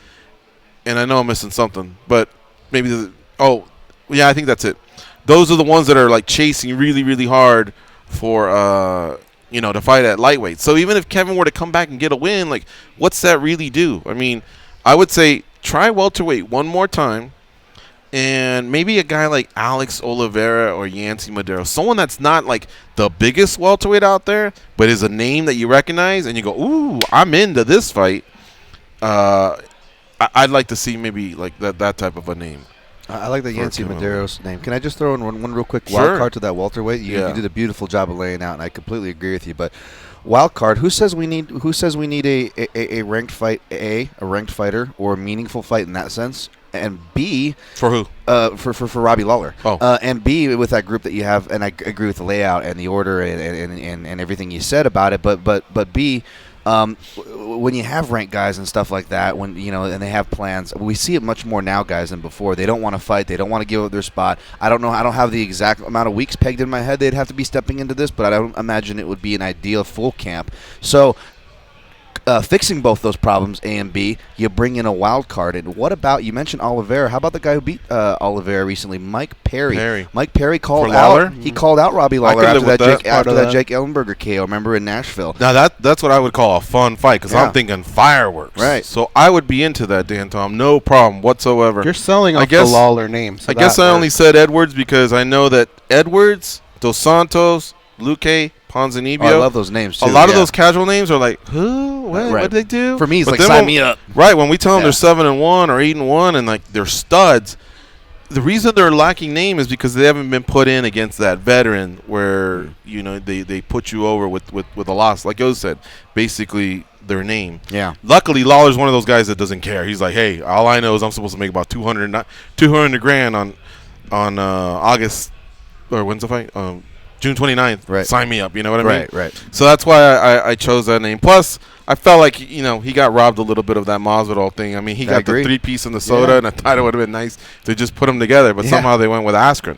And I know I'm missing something, but maybe I think that's it. Those are the ones that are like chasing really, really hard for to fight at lightweight. So even if Kevin were to come back and get a win, like, what's that really do? I mean, I would say try welterweight one more time, and maybe a guy like Alex Oliveira or Yancy Madero, someone that's not like the biggest welterweight out there, but is a name that you recognize, and you go, ooh, I'm into this fight. I'd like to see maybe like that type of a name. I like the Yancy Madero's name. Can I just throw in one real quick Sure. wild card to that welterweight? You did a beautiful job of laying out, and I completely agree with you. But wild card, who says we need a ranked fight, a ranked fighter, or a meaningful fight in that sense? And B, for who? For Robbie Lawler. Oh. And B, with that group that you have, and I agree with the layout and the order and everything you said about it. But B, when you have ranked guys and stuff like that, and they have plans, we see it much more now, guys, than before. They don't want to fight. They don't want to give up their spot. I don't know. I don't have the exact amount of weeks pegged in my head they'd have to be stepping into this, but I don't imagine it would be an ideal full camp. So fixing both those problems, A and B, you bring in a wild card. And what about, you mentioned Oliveira. How about the guy who beat Oliveira recently, Mike Perry? Mike Perry called out. He called out Robbie Lawler after that Jake Ellenberger KO. Remember in Nashville? Now that's what I would call a fun fight, because I'm thinking fireworks. Right. So I would be into that, Dan Tom. No problem whatsoever. You're selling off the Lawler name. So I guess I only said Edwards because I know that Edwards, Dos Santos, Luque, Ponzinibbio. I love those names too. A lot of those casual names are like, who? What did they do? For me, it's like, sign me up. Right, when we tell them they're 7-1 or 8-1 and like they're studs, the reason they're lacking name is because they haven't been put in against that veteran where they put you over with a loss. Like Yo said, basically their name. Yeah. Luckily, Lawler's one of those guys that doesn't care. He's like, hey, all I know is I'm supposed to make about $200 grand on August, or when's the fight? June 29th. Right. Sign me up. You know what I mean? Right. So that's why I chose that name. Plus, I felt like he got robbed a little bit of that Masvidal thing. I mean, he got the 3-piece in the soda, and I thought it would have been nice to just put them together, but somehow they went with Askren.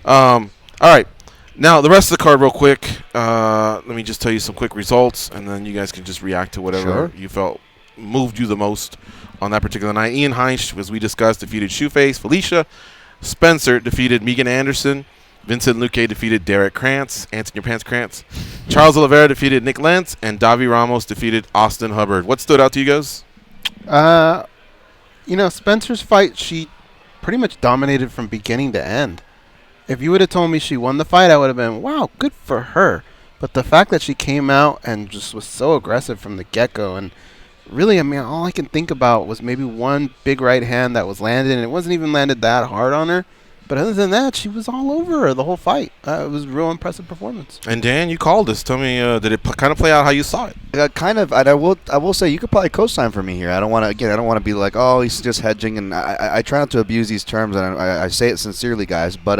All right. Now, the rest of the card real quick. Let me just tell you some quick results, and then you guys can just react to whatever you felt moved you the most on that particular night. Ian Heinz, as we discussed, defeated Shoeface. Felicia Spencer defeated Megan Anderson. Vincent Luque defeated Derek Krantz, Answer Your Pants Krantz. Charles Oliveira defeated Nick Lentz, and Davi Ramos defeated Austin Hubbard. What stood out to you guys? Spencer's fight, she pretty much dominated from beginning to end. If you would have told me she won the fight, I would have been, wow, good for her. But the fact that she came out and just was so aggressive from the get-go, and really, I mean, all I can think about was maybe one big right hand that was landed, and it wasn't even landed that hard on her. But other than that, she was all over her the whole fight. It was a real impressive performance. And Dan, you called this. Tell me, did it kind of play out how you saw it? Kind of. And I will say you could probably co-sign for me here. I don't want to be like, oh, he's just hedging. And I try not to abuse these terms, and I say it sincerely, guys. But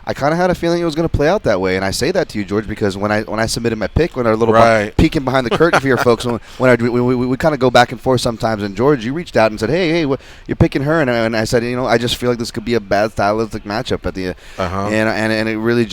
I kind of had a feeling it was going to play out that way. And I say that to you, George, because when I submitted my pick, when our little peeking behind the curtain for your folks, when we kind of go back and forth sometimes. And George, you reached out and said, hey, you're picking her, and I said, I just feel like this could be a bad stylistic matchup at the and it really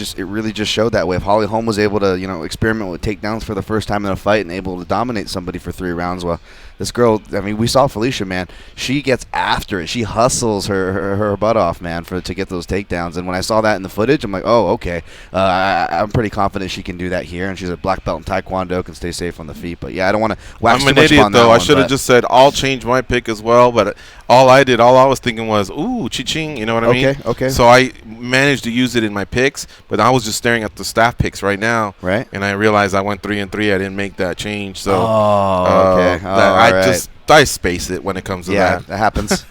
just showed that way. If Holly Holm was able to experiment with takedowns for the first time in a fight and able to dominate somebody for 3 rounds, well, this girl, I mean, we saw Felicia, man. She gets after it. She hustles her butt off, man, to get those takedowns. And when I saw that in the footage, I'm like, oh, okay. I'm pretty confident she can do that here. And she's a black belt in Taekwondo, can stay safe on the feet. But yeah, I don't want to wax too much on that. I'm an idiot, though. I should have just said I'll change my pick as well. But all I was thinking was, ooh, chi-ching. You know what I mean? Okay. So I managed to use it in my picks, but I was just staring at the staff picks right now. Right. And I realized I went 3-3. I didn't make that change. So okay. I space it when it comes to that. Yeah, that happens.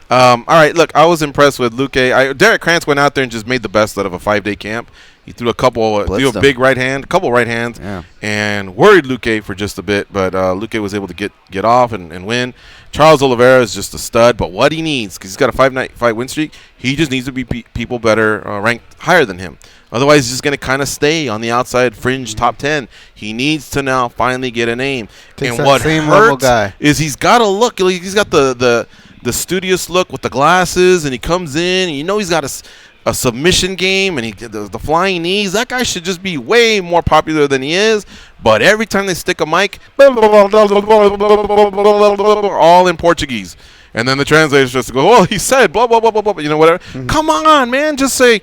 All right, look, I was impressed with Luque. Derek Krantz went out there and just made the best out of a 5-day camp. He threw a couple, threw a big right hand, a couple right hands, and worried Luque for just a bit. But Luque was able to get off and win. Charles Oliveira is just a stud. But what he needs, because he's got a 5-fight win streak, he just needs to be people better ranked higher than him. Otherwise, he's just going to kind of stay on the outside fringe top 10. He needs to now finally get a name. Takes and what same level guy. is he's got a look. He's got the studious look with the glasses, and he comes in, and he's got a submission game, and the flying knees. That guy should just be way more popular than he is. But every time they stick a mic, all in Portuguese. And then the translators just go, well, he said blah, blah, blah, blah, blah, whatever. Mm-hmm. Come on, man. Just say,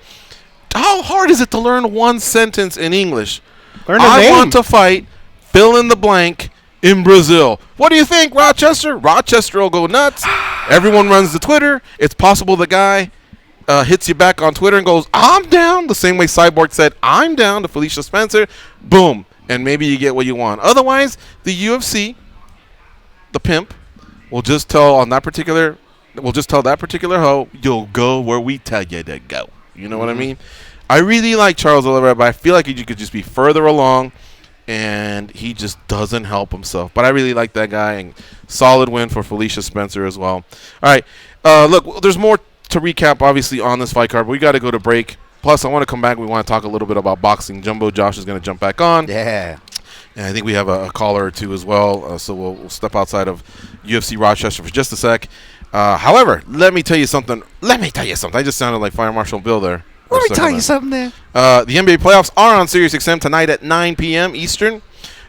how hard is it to learn one sentence in English? I want to fight, fill in the blank, in Brazil. What do you think, Rochester? Rochester will go nuts. Everyone runs the Twitter. It's possible the guy hits you back on Twitter and goes, I'm down, the same way Cyborg said, I'm down to Felicia Spencer. Boom. And maybe you get what you want. Otherwise, the UFC, the pimp, will just tell that particular hoe, you'll go where we tell you to go. You know what I mean? I really like Charles Oliveira, but I feel like he could just be further along, and he just doesn't help himself. But I really like that guy, and solid win for Felicia Spencer as well. All right. Look, there's more to recap, obviously, on this fight card, but we got to go to break. Plus, I want to come back. We want to talk a little bit about boxing. Jumbo Josh is going to jump back on. Yeah. And I think we have a caller or two as well, so we'll step outside of UFC Rochester for just a sec. However, let me tell you something. I just sounded like Fire Marshal Bill there. Let me tell you something there. The NBA playoffs are on SiriusXM tonight at 9 p.m. Eastern.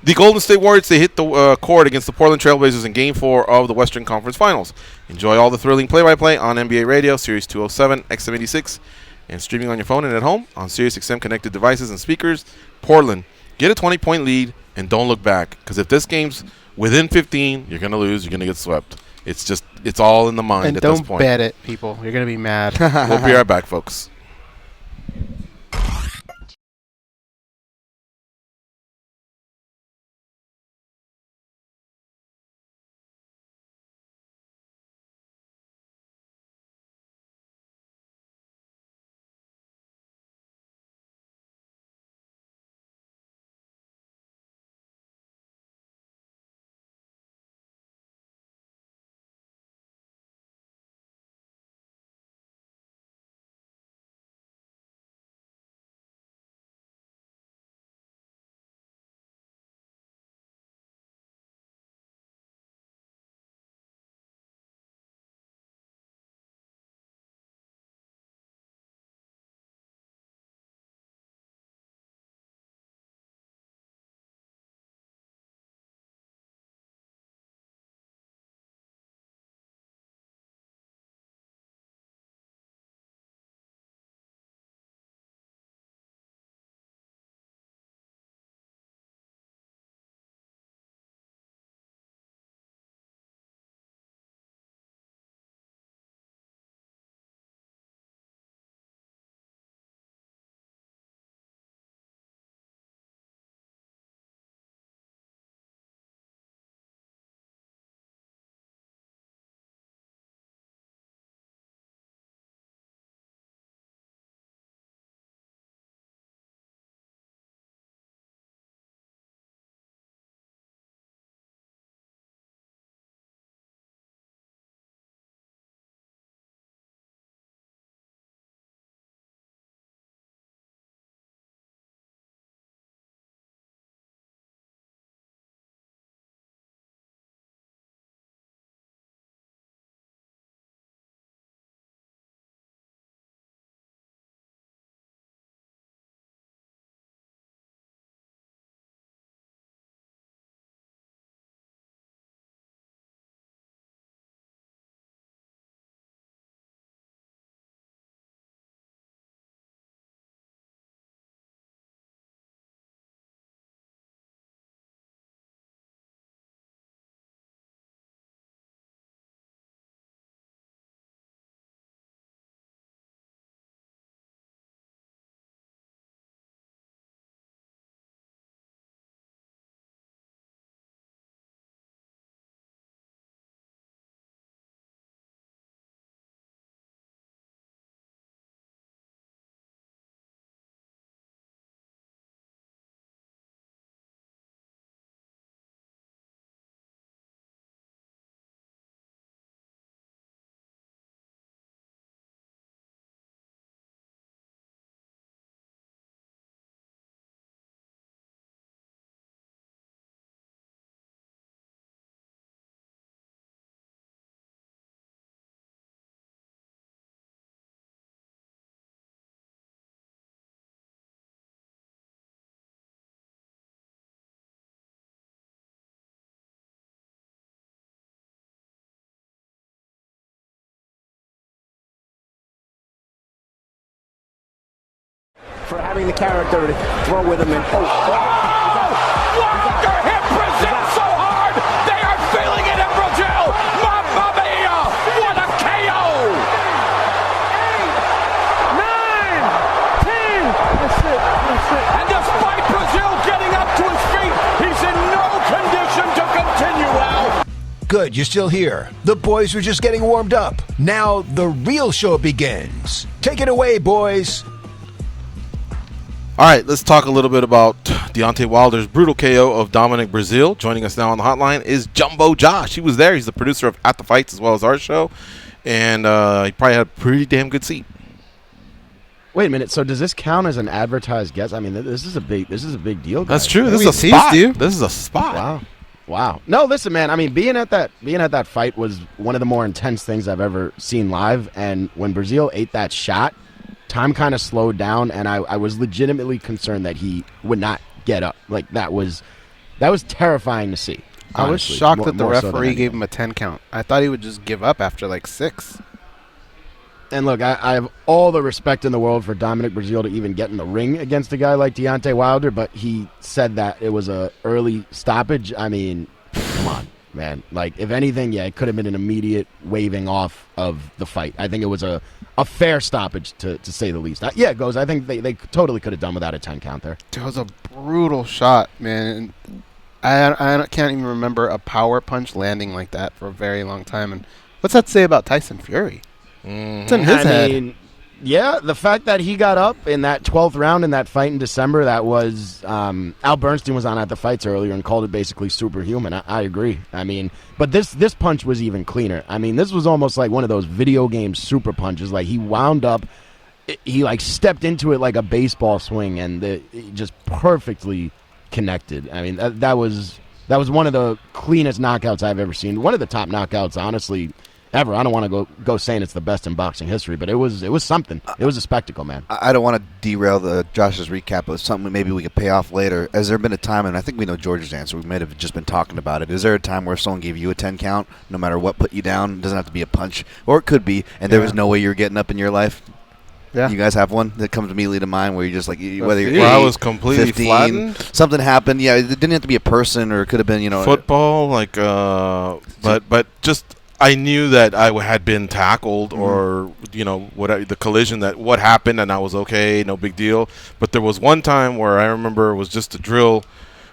The Golden State Warriors, they hit the court against the Portland Trailblazers in Game 4 of the Western Conference Finals. Enjoy all the thrilling play-by-play on NBA Radio, Series 207, XM86, and streaming on your phone and at home on SiriusXM connected devices and speakers. Portland, get a 20-point lead and don't look back, because if this game's within 15, you're going to lose, you're going to get swept. It's all in the mind and at this point. don't bet it, people. You're going to be mad. We'll be right back, folks. for having the character to throw with him. And Wilder hit Brazil so hard, they are feeling it in Brazil. Mamma mia, what a KO! 9, 10, and despite Brazil getting up to his feet, he's in no condition to continue, Al. Good, you're still here. The boys were just getting warmed up. Now the real show begins. Take it away, boys. All right, let's talk a little bit about Deontay Wilder's brutal KO of Dominic Breazeale. Joining us now on the hotline is Jumbo Josh. He was there. He's the producer of At the Fights as well as our show. And he probably had a pretty damn good seat. Wait a minute. So does this count as an advertised guest? I mean, this is a big deal, guys. That's true. This is a spot. This is a spot. Wow. No, listen, man. I mean, being at that fight was one of the more intense things I've ever seen live. And when Breazeale ate that shot, time kind of slowed down, and I was legitimately concerned that he would not get up. Like that was terrifying to see. I was shocked that the referee gave him a 10 count. I thought he would just give up after like 6. And look, I have all the respect in the world for Dominic Breazeale to even get in the ring against a guy like Deontay Wilder, but he said that it was a early stoppage. I mean, come on, man. Like, if anything, yeah, it could have been an immediate waving off of the fight. I think it was a fair stoppage, to say the least. Yeah, it goes. I think they totally could have done without a 10 count there. It was a brutal shot, man. I can't even remember a power punch landing like that for a very long time. And what's that say about Tyson Fury? It's in his head. Mean, yeah, the fact that he got up in that 12th round in that fight in December, that was Al Bernstein was on At the Fights earlier and called it basically superhuman. I agree. I mean, but this punch was even cleaner. I mean, this was almost like one of those video game super punches. Like, he wound up, he like stepped into it like a baseball swing, and it just perfectly connected. I mean, that was one of the cleanest knockouts I've ever seen. One of the top knockouts, honestly, ever. I don't want to go saying it's the best in boxing history, but it was something. It was a spectacle, man. I don't want to derail Josh's recap, but it's something maybe we could pay off later. Has there been a time, and I think we know George's answer, we might have just been talking about it, is there a time where someone gave you a 10 count, no matter what put you down? It doesn't have to be a punch, or it could be, and there was no way you were getting up in your life? Yeah. You guys have one that comes immediately to mind where you're just like, whether you're 8, I was completely 15, flattened. Something happened. Yeah, it didn't have to be a person, or it could have been, football, like, but just I knew that I had been tackled, or the collision, that what happened, and I was okay, no big deal. But there was one time where I remember it was just a drill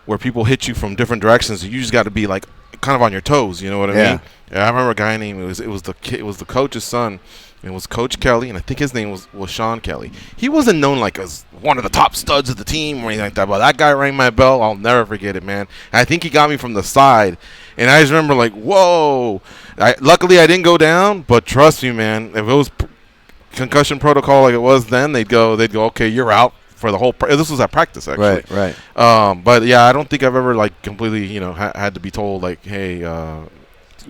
where people hit you from different directions. You just got to be like kind of on your toes. You know what I mean? Yeah, I remember a guy named it was the coach's son. It was Coach Kelly, and I think his name was Sean Kelly. He wasn't known like as one of the top studs of the team or anything like that, but that guy rang my bell. I'll never forget it, man. And I think he got me from the side, and I just remember like, whoa. Luckily, I didn't go down, but trust me, man, if it was concussion protocol like it was then, they'd go, okay, you're out for the whole this was at practice, actually. Right. But, yeah, I don't think I've ever, like, completely, had to be told, like, hey,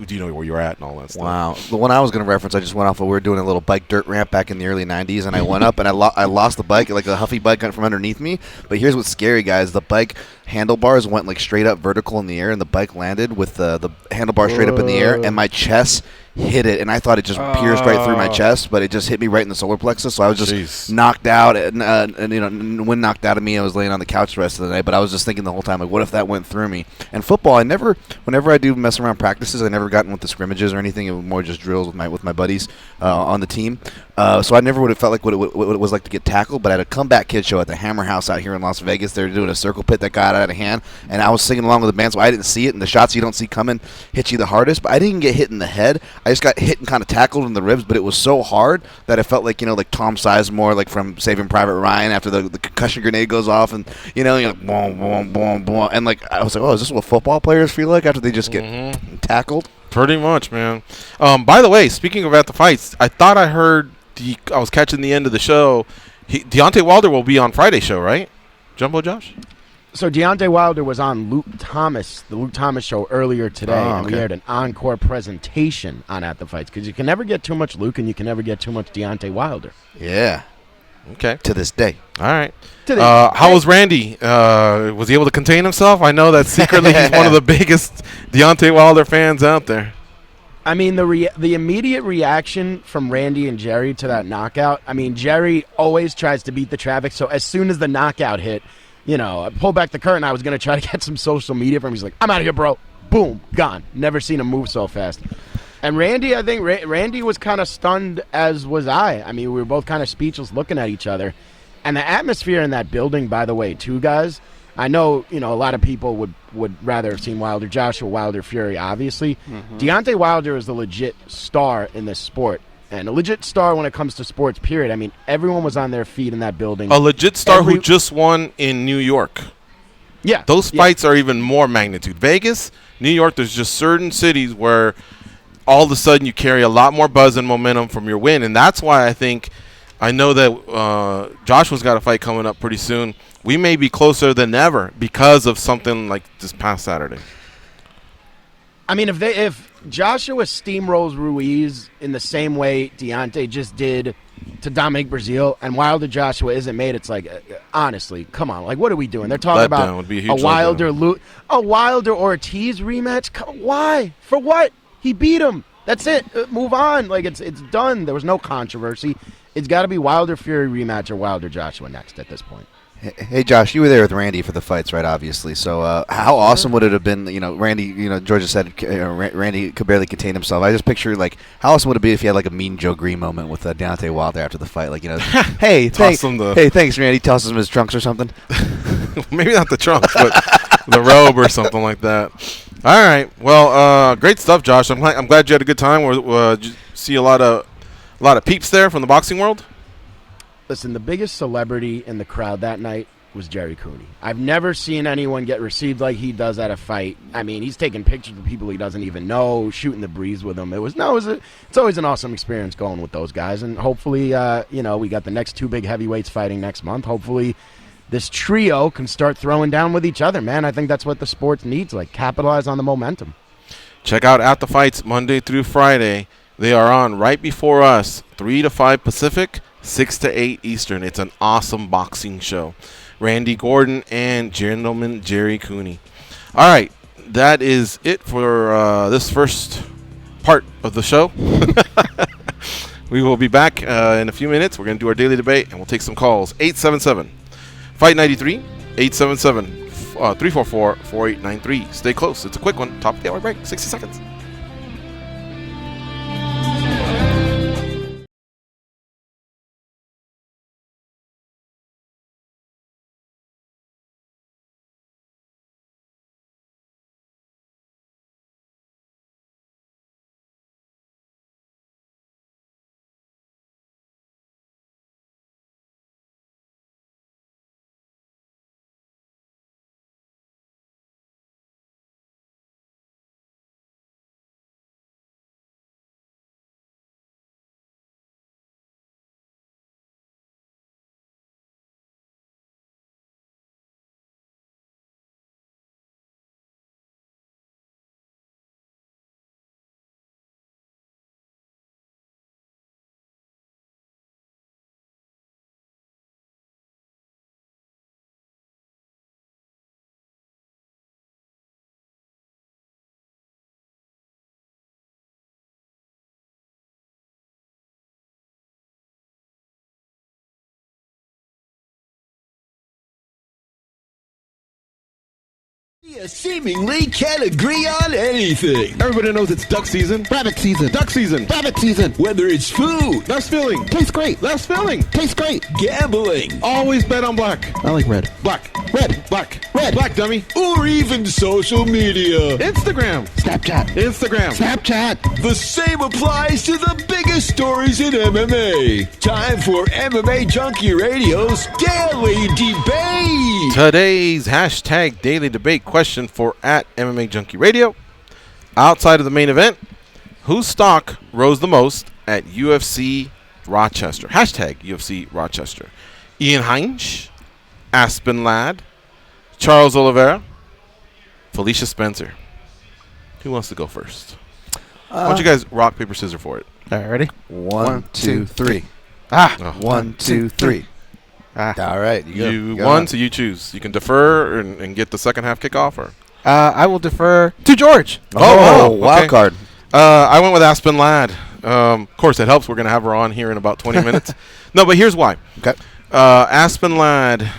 do you know where you're at and all that stuff? Wow. The one I was going to reference, I just went off of, we were doing a little bike dirt ramp back in the early 90s, and I went up, and I lost the bike, like a Huffy bike went from underneath me. But here's what's scary, guys. The bike handlebars went, like, straight up vertical in the air, and the bike landed with the handlebar straight up in the air, and my chest hit it, and I thought it just pierced right through my chest, but it just hit me right in the solar plexus, so I was just knocked out, and when knocked out of me, I was laying on the couch the rest of the night, but I was just thinking the whole time, like, what if that went through me? And football, whenever I do mess around practices, I never gotten with the scrimmages or anything. It was more just drills with my buddies on the team, so I never would have felt like what it was like to get tackled. But at a comeback kid show at the Hammer House out here in Las Vegas, they were doing a circle pit that got out of hand, and I was singing along with the band, so I didn't see it, and the shots you don't see coming hit you the hardest, but I didn't get hit in the head. I just got hit and kind of tackled in the ribs, but it was so hard that I felt like, like Tom Sizemore, like from Saving Private Ryan, after the concussion grenade goes off, and you're like, boom, boom, boom, boom, and like I was like, oh, is this what football players feel like after they just get tackled? Pretty much, man. By the way, speaking of At the Fights, I thought I heard I was catching the end of the show. Deontay Wilder will be on Friday's show, right? Jumbo Josh? So Deontay Wilder was on the Luke Thomas show earlier today, and we had an encore presentation on At the Fights, because you can never get too much Luke, and you can never get too much Deontay Wilder. Yeah. Okay. To this day. All right. How was Randy? Was he able to contain himself? I know that secretly he's one of the biggest Deontay Wilder fans out there. I mean, the immediate reaction from Randy and Jerry to that knockout, I mean, Jerry always tries to beat the traffic, so as soon as the knockout hit, I pulled back the curtain. I was going to try to get some social media from him. He's like, I'm out of here, bro. Boom, gone. Never seen him move so fast. And Randy, I think Randy was kind of stunned, as was I. I mean, we were both kind of speechless looking at each other. And the atmosphere in that building, by the way, too, guys, I know, a lot of people would rather have seen Wilder Joshua, Wilder Fury, obviously. Mm-hmm. Deontay Wilder is the legit star in this sport. And a legit star when it comes to sports, period. I mean, everyone was on their feet in that building. A legit star who just won in New York. Yeah. Those fights are even more magnitude. Vegas, New York, there's just certain cities where all of a sudden you carry a lot more buzz and momentum from your win. And that's why I know that Joshua's got a fight coming up pretty soon. We may be closer than ever because of something like this past Saturday. I mean, if Joshua steamrolls Ruiz in the same way Deontay just did to Dominic Breazeale, and Wilder Joshua isn't made, it's like, honestly, come on, like, what are we doing? They're talking about a Wilder Ortiz rematch. Why? For what? He beat him. That's it. Move on. Like, it's done. There was no controversy. It's got to be Wilder Fury rematch or Wilder Joshua next at this point. Hey, Josh, you were there with Randy for the fights, right, obviously. So how awesome would it have been, Randy, Georgia said Randy could barely contain himself. I just picture, how awesome would it be if he had, a Mean Joe Green moment with Deontay Wilder after the fight? Hey, thanks, Randy. Tosses him his trunks or something. Maybe not the trunks, but the robe or something like that. All right. Well, great stuff, Josh. I'm glad you had a good time. Did you see a lot of peeps there from the boxing world? Listen, the biggest celebrity in the crowd that night was Jerry Cooney. I've never seen anyone get received like he does at a fight. I mean, he's taking pictures with people he doesn't even know, shooting the breeze with them. It's always an awesome experience going with those guys, and hopefully, we got the next two big heavyweights fighting next month. Hopefully, this trio can start throwing down with each other, man. I think that's what the sport needs, capitalize on the momentum. Check out At the Fights Monday through Friday. They are on right before us, 3 to 5 Pacific, 6 to 8 Eastern. It's an awesome boxing show. Randy Gordon and gentleman Jerry Cooney. All right, that is it for this first part of the show. We will be back in a few minutes. We're going to do our daily debate, and we'll take some calls. 877-FIGHT-93, 877-344-4893. Stay close. It's a quick one. Top of the hour break, 60 seconds. You seemingly can't agree on anything. Everybody knows it's duck season. Rabbit season. Duck season. Rabbit season. Whether it's food, Less filling. Tastes great. Less filling. Tastes great. gambling, Always bet on black. I like red. Black. Red. Black. Red. Black, dummy. or even social media. Instagram. Snapchat. Instagram. Snapchat. The same applies to the biggest stories in MMA. Time for MMA Junkie Radio's Daily Debate. Today's hashtag daily debate question for at MMA Junkie Radio. Outside of the main event, whose stock rose the most at UFC Rochester? Hashtag UFC Rochester. Ian Heinz, Aspen Ladd, Charles Oliveira, Felicia Spencer. Who wants to go first? Why don't you guys rock, paper, scissors for it? All right, ready? 1, 2, 3. Oh. 1, 2, 3. All right. You won, so you choose. You can defer and get the second half kickoff, or I will defer to George. Oh, okay. wild card. I went with Aspen Ladd. Of course, it helps. We're going to have her on here in about 20 minutes. No, but here's why. Okay. Aspen Ladd,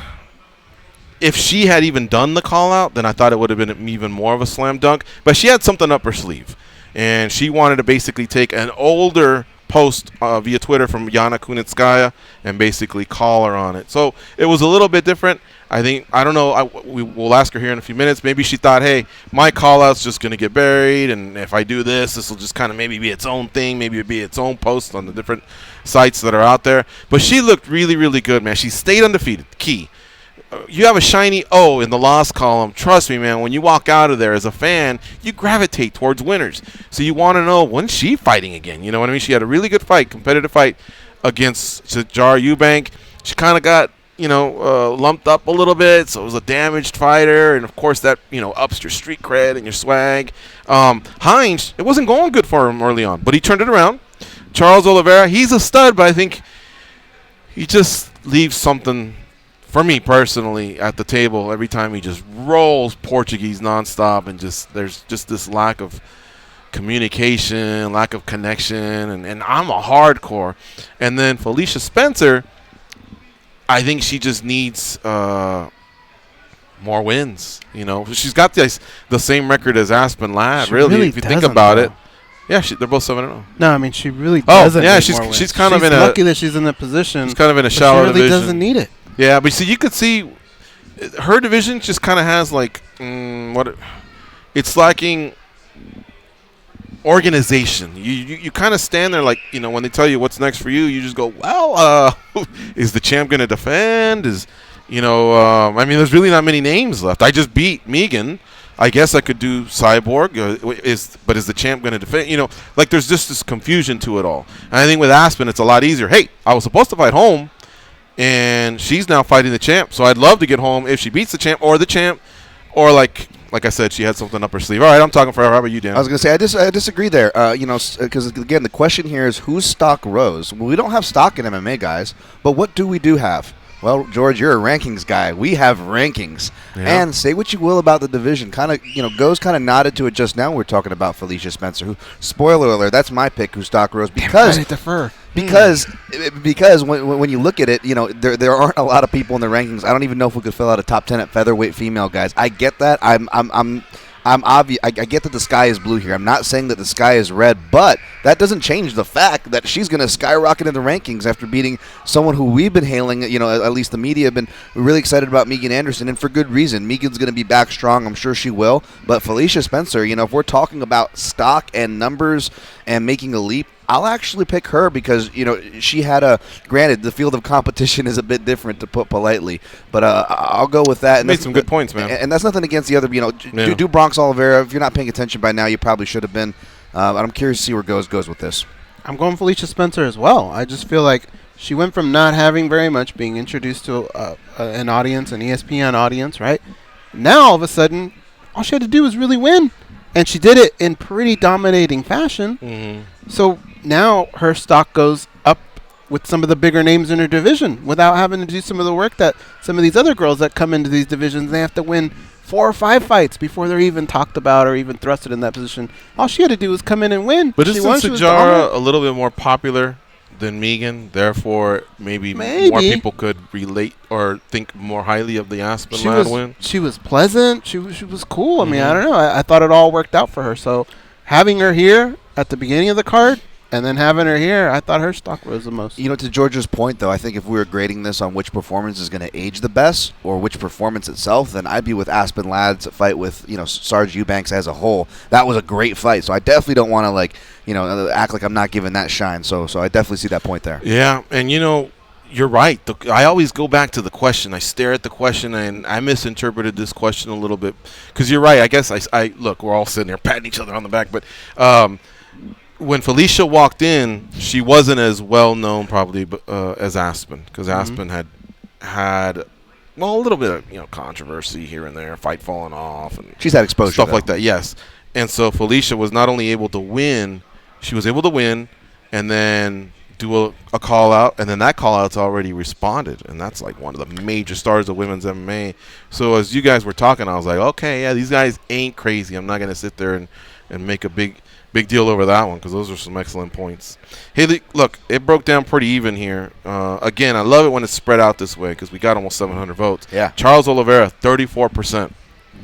if she had even done the call-out, then I thought it would have been even more of a slam dunk. But she had something up her sleeve, and she wanted to basically take an older post via Twitter from Yana Kunitskaya and basically call her on it. So it was a little bit different. I don't know. We'll ask her here in a few minutes. Maybe she thought, hey, my call-out's just going to get buried, and if I do this will just kind of maybe be its own thing. Maybe it'll be its own post on the different sites that are out there. But she looked really, really good, man. She stayed undefeated. Key. You have a shiny O in the loss column. Trust me, man, when you walk out of there as a fan, you gravitate towards winners. So you want to know, when's she fighting again? You know what I mean? She had a really good fight, competitive fight against Jar Eubank. She kind of got, lumped up a little bit, so it was a damaged fighter. And, of course, that, ups your street cred and your swag. Hines, it wasn't going good for him early on, but he turned it around. Charles Oliveira, he's a stud, but I think he just leaves something – for me personally, at the table, every time he just rolls Portuguese nonstop, and there's just this lack of communication, lack of connection, and I'm a hardcore. And then Felicia Spencer, I think she just needs more wins. She's got the same record as Aspen Ladd. Really, if you think about it. Yeah, they're both 7-0. No, I mean she really doesn't. Yeah, need she's more wins. she's kind of in lucky that she's in the position. She's kind of in a shallow division. She really division. doesn't need it. Yeah, but see, you could see her division just kind of has it's lacking organization. You kind of stand there like, when they tell you what's next for you, you just go, well, is the champ going to defend? There's really not many names left. I just beat Megan. I guess I could do Cyborg. But is the champ going to defend? There's just this confusion to it all. And I think with Aspen, it's a lot easier. Hey, I was supposed to fight home, and she's now fighting the champ. So I'd love to get home if she beats the champ, or like I said, she had something up her sleeve. All right, I'm talking forever. How about you, Dan? I was going to say, I disagree there. Because, again, the question here is whose stock rose? Well, we don't have stock in MMA, guys, but what do we do have? Well, George, you're a rankings guy. We have rankings. Yeah. And say what you will about the division. Goes kind of nodded to it just now. We're talking about Felicia Spencer, who, spoiler alert, that's my pick, whose stock rose. Because when you look at it, there aren't a lot of people in the rankings. I don't even know if we could fill out a top 10 at featherweight female, guys. I get that. I'm obvious. I get that the sky is blue here. I'm not saying that the sky is red, but that doesn't change the fact that she's going to skyrocket in the rankings after beating someone who we've been hailing. At least the media have been really excited about Megan Anderson, and for good reason. Megan's going to be back strong. I'm sure she will. But Felicia Spencer, if we're talking about stock and numbers and making a leap, I'll actually pick her because, she had granted, the field of competition is a bit different, to put politely, but I'll go with that. And made some good points, man. And that's nothing against the other, do Bronx Oliveira. If you're not paying attention by now, you probably should have been. I'm curious to see where goes with this. I'm going Felicia Spencer as well. I just feel like she went from not having very much, being introduced to an audience, an ESPN audience, right? Now, all of a sudden, all she had to do was really win. And she did it in pretty dominating fashion. Mm-hmm. So now her stock goes up with some of the bigger names in her division without having to do some of the work that some of these other girls that come into these divisions, they have to win 4 or 5 fights before they're even talked about or even thrusted in that position. All she had to do was come in and win. But isn't Sajara a little bit more popular than Megan? Therefore, maybe more people could relate or think more highly of the Aspen Ladd win. She was pleasant. She was cool. I mean, I don't know. I thought it all worked out for her. So having her here at the beginning of the card and then having her here, I thought her stock rose the most. To George's point, though, I think if we were grading this on which performance is going to age the best or which performance itself, then I'd be with Aspen Ladd's fight with, Sarge Eubanks as a whole. That was a great fight. So I definitely don't want to, act like I'm not giving that shine. So I definitely see that point there. Yeah, and, you're right. I always go back to the question. I stare at the question, and I misinterpreted this question a little bit. Because you're right. I guess I look, we're all sitting there patting each other on the back. But when Felicia walked in, she wasn't as well known probably as Aspen. Because Aspen had a little bit of controversy here and there, fight falling off. And she's had exposure. Stuff like that, yes. And so Felicia was not only able to win, she was able to win and then do a call out, and then that call out's already responded, and that's like one of the major stars of women's MMA. So as you guys were talking, I was like, okay, yeah, these guys ain't crazy. I'm not gonna sit there and make a big deal over that one, because those are some excellent points. Hey, look, it broke down pretty even here. Again, I love it when it's spread out this way, because we got almost 700 votes. Yeah. Charles Oliveira, 34%.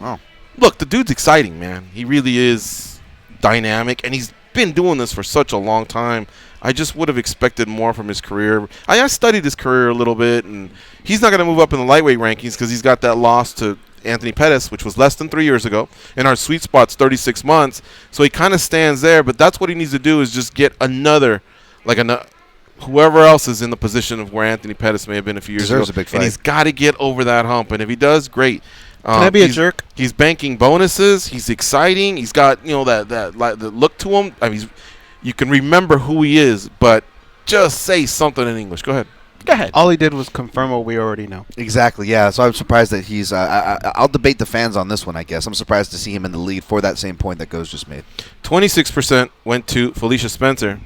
Wow. Look, the dude's exciting, man. He really is dynamic, and he's been doing this for such a long time. I just would have expected more from his career. I studied his career a little bit, and he's not going to move up in the lightweight rankings because he's got that loss to Anthony Pettis, which was less than 3 years ago, and our sweet spot's 36 months. So he kind of stands there, but that's what he needs to do, is just get another, whoever else is in the position of where Anthony Pettis may have been a few years ago. A big fight. And he's got to get over that hump, and if he does, great. Can I be a jerk? He's banking bonuses. He's exciting. He's got that look to him. I mean, you can remember who he is, but just say something in English. Go ahead. Go ahead. All he did was confirm what we already know. Exactly, yeah. So I'm surprised that he's I'll debate the fans on this one, I guess. I'm surprised to see him in the lead for that same point that Goes just made. 26% went to Felicia Spencer.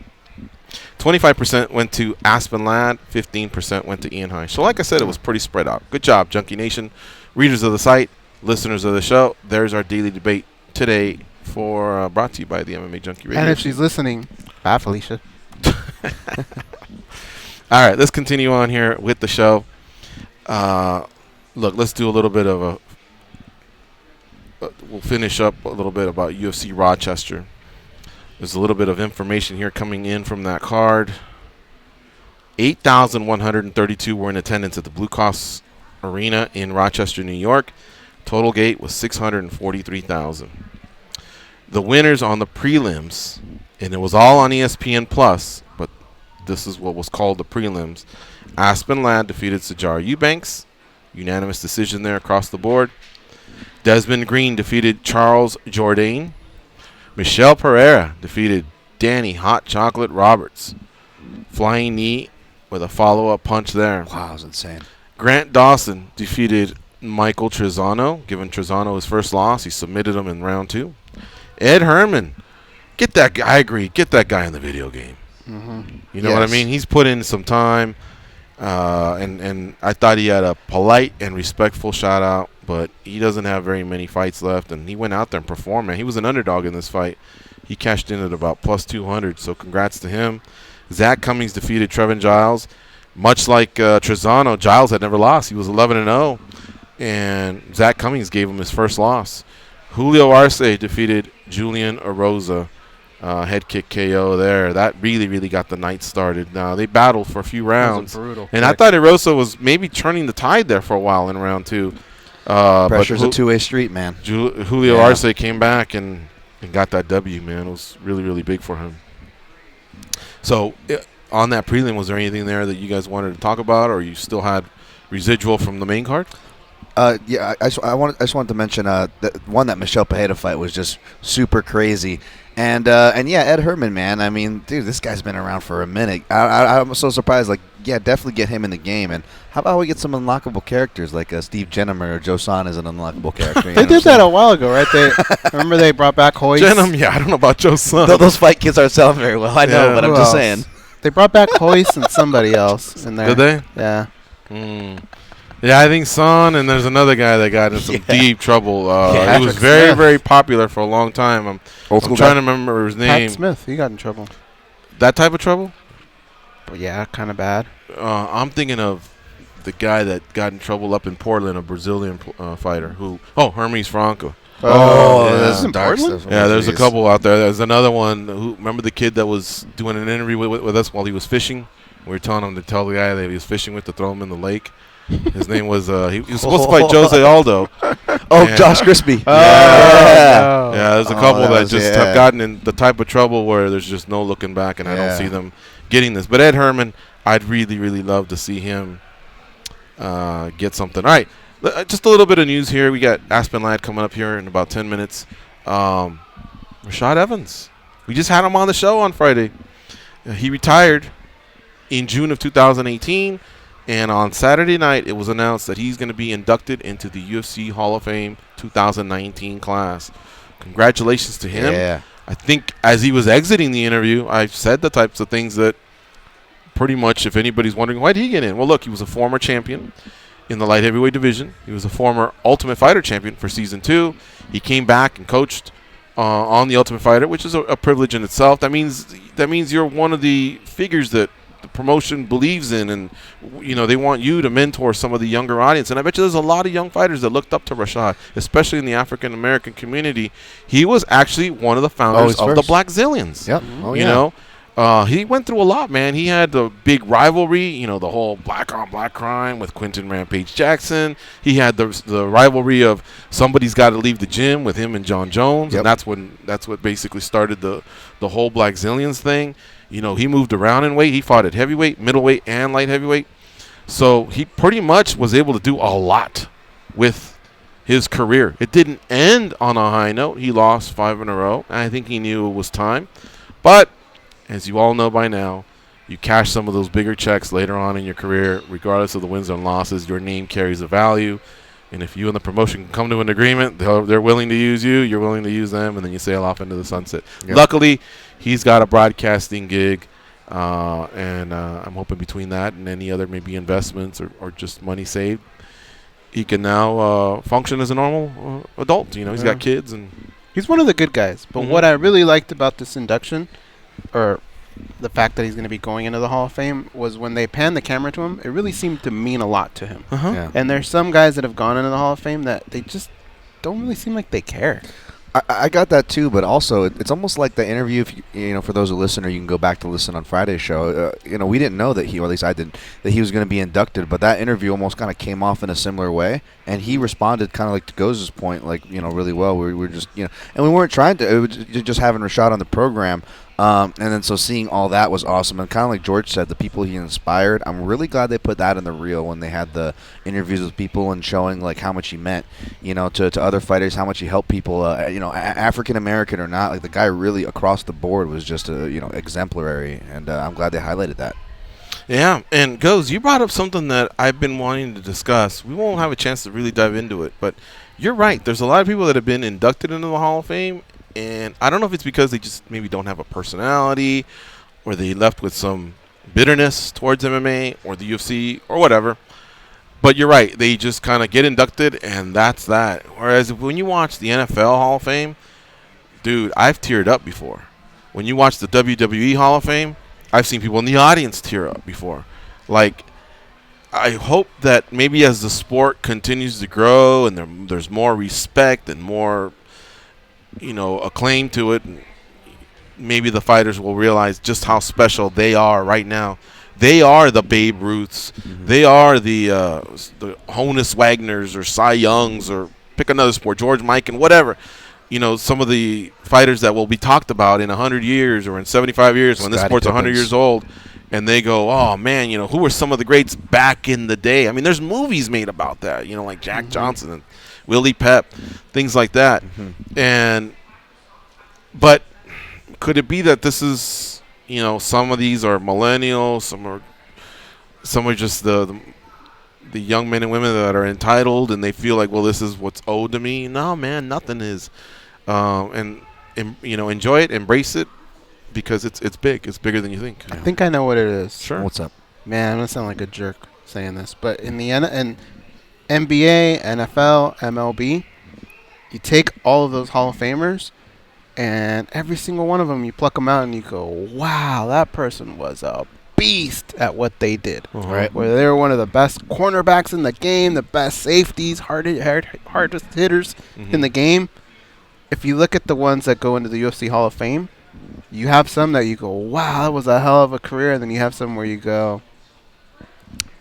25% went to Aspen Ladd. 15% went to Ian High. So like I said, it was pretty spread out. Good job, Junkie Nation. Readers of the site, listeners of the show, there's our daily debate today brought to you by the MMA Junkie Radio. And if she's listening, bye, Felicia. All right, let's continue on here with the show. Look, let's do a little bit of we'll finish up a little bit about UFC Rochester. There's a little bit of information here coming in from that card. 8,132 were in attendance at the Blue Cross Arena in Rochester, New York. Total gate was 643,000. The winners on the prelims, and it was all on ESPN Plus, but this is what was called the prelims. Aspen Ladd defeated Sijara Eubanks. Unanimous decision there across the board. Desmond Green defeated Charles Jourdain. Michelle Pereira defeated Danny Hot Chocolate Roberts. Flying knee with a follow-up punch there. Wow, that was insane. Grant Dawson defeated Michael Trezano, giving Trezano his first loss. He submitted him in round 2. Ed Herman, get that guy. I agree. Get that guy in the video game. Mm-hmm. You know what I mean? He's put in some time, and I thought he had a polite and respectful shout out, but he doesn't have very many fights left, and he went out there and performed, man. He was an underdog in this fight. He cashed in at about plus 200, so congrats to him. Zach Cummings defeated Trevin Giles. Much like Trezano, Giles had never lost. He was 11-0, and Zach Cummings gave him his first loss. Julio Arce defeated Julian Arosa. Head kick KO there. That really, really got the night started. Now, they battled for a few rounds. Brutal and I thought Arosa was maybe turning the tide there for a while in round 2. Pressure's a two-way street, man. Julio Arce came back and got that W, man. It was really, really big for him. So, on that prelim, was there anything there that you guys wanted to talk about, or you still had residual from the main card? Yeah, I just wanted to mention that one, that Michelle Pereira fight was just super crazy. And yeah, Ed Herman, man. I mean, dude, this guy's been around for a minute. I'm so surprised. Like, yeah, definitely get him in the game. And how about we get some unlockable characters like Steve Jennemer or Joe Son is an unlockable character. They did that a while ago, right? They remember they brought back Hoist. Jennem, yeah, I don't know about Joe Son. Those fight kits aren't selling very well. I know, but I'm just saying. They brought back Hoist and somebody else in there. Did they? Yeah. Yeah, I think Son, and there's another guy that got in some deep trouble. He was very, Smith. very popular for a long time. I'm trying to remember his name. Pat Smith, he got in trouble. That type of trouble? But yeah, kind of bad. I'm thinking of the guy that got in trouble up in Portland, a Brazilian fighter Hermes Franco. That's in Portland? Yeah, there's a couple out there. There's another one. Remember the kid that was doing an interview with us while he was fishing? We were telling him to tell the guy that he was fishing with to throw him in the lake. His name was he was supposed to fight Jose Aldo. Josh Crispy. Yeah, there's a couple that just have gotten in the type of trouble where there's just no looking back, and I don't see them getting this. But Ed Herman, I'd really, really love to see him get something. All right, just a little bit of news here. We got Aspen Ladd coming up here in about 10 minutes. Rashad Evans, we just had him on the show on Friday. He retired in June of 2018. And on Saturday night, it was announced that he's going to be inducted into the UFC Hall of Fame 2019 class. Congratulations to him. Yeah. I think as he was exiting the interview, I said the types of things that pretty much, if anybody's wondering, why did he get in? Well, look, he was a former champion in the light heavyweight division. He was a former Ultimate Fighter champion for Season 2. He came back and coached on the Ultimate Fighter, which is a privilege in itself. That means you're one of the figures that the promotion believes in, and they want you to mentor some of the younger audience. And I bet you there's a lot of young fighters that looked up to Rashad, especially in the African American community. He was actually one of the founders of the Black Zillions. Yep. You know, he went through a lot, man. He had the big rivalry, the whole black on black crime with Quentin Rampage Jackson. He had the rivalry of somebody's got to leave the gym with him and John Jones, and that's what basically started the whole Black Zillions thing. He moved around in weight. He fought at heavyweight, middleweight, and light heavyweight. So he pretty much was able to do a lot with his career. It didn't end on a high note. He lost 5 in a row. I think he knew it was time. But as you all know by now, you cash some of those bigger checks later on in your career, regardless of the wins and losses. Your name carries a value. And if you and the promotion can come to an agreement, they're willing to use you, you're willing to use them, and then you sail off into the sunset. Yep. Luckily, he's got a broadcasting gig, and I'm hoping between that and any other maybe investments or just money saved, he can now function as a normal adult. He's got kids. And he's one of the good guys. But what I really liked about this induction, or the fact that he's going to be going into the Hall of Fame, was when they panned the camera to him, it really seemed to mean a lot to him. And there's some guys that have gone into the Hall of Fame that they just don't really seem like they care. I got that too, but also it's almost like the interview. If for those who listen, or you can go back to listen on Friday's show. We didn't know that or at least I didn't, that he was going to be inducted. But that interview almost kind of came off in a similar way, and he responded kind of like to Goz's point, really well. We were just and we weren't trying to. It was just having Rashad on the program. And then so seeing all that was awesome. And kind of like George said, the people he inspired, I'm really glad they put that in the reel when they had the interviews with people and showing how much he meant, to other fighters, how much he helped people, African American or not. The guy really across the board was just exemplary, and I'm glad they highlighted that. Yeah, and Goz, you brought up something that I've been wanting to discuss. We won't have a chance to really dive into it, but you're right. There's a lot of people that have been inducted into the Hall of Fame, and I don't know if it's because they just maybe don't have a personality, or they left with some bitterness towards MMA or the UFC or whatever. But you're right. They just kind of get inducted, and that's that. Whereas when you watch the NFL Hall of Fame, dude, I've teared up before. When you watch the WWE Hall of Fame, I've seen people in the audience tear up before. I hope that maybe as the sport continues to grow and there's more respect and more acclaim to it, maybe the fighters will realize just how special they are right now. They are the Babe Ruths. They are the Honus Wagners or Cy Youngs, or pick another sport, George Mikan, whatever. Some of the fighters that will be talked about in 100 years or in 75 years when this sport's 100 years old, and they go, oh, man, who were some of the greats back in the day? I mean, there's movies made about that, like Jack Johnson and Willie Pep, things like that. But could it be that this is, some of these are millennials, some are just the young men and women that are entitled, and they feel like, well, this is what's owed to me. No, man, nothing is. And enjoy it, embrace it, because it's big. It's bigger than you think. I think I know what it is. Sure. What's up? Man, I'm going to sound like a jerk saying this, but in the NBA, NFL, MLB, you take all of those Hall of Famers, and every single one of them, you pluck them out and you go, wow, that person was a beast at what they did. Right? Where they were one of the best cornerbacks in the game, the best safeties, hardest hitters in the game. If you look at the ones that go into the UFC Hall of Fame, you have some that you go, wow, that was a hell of a career. And then you have some where you go,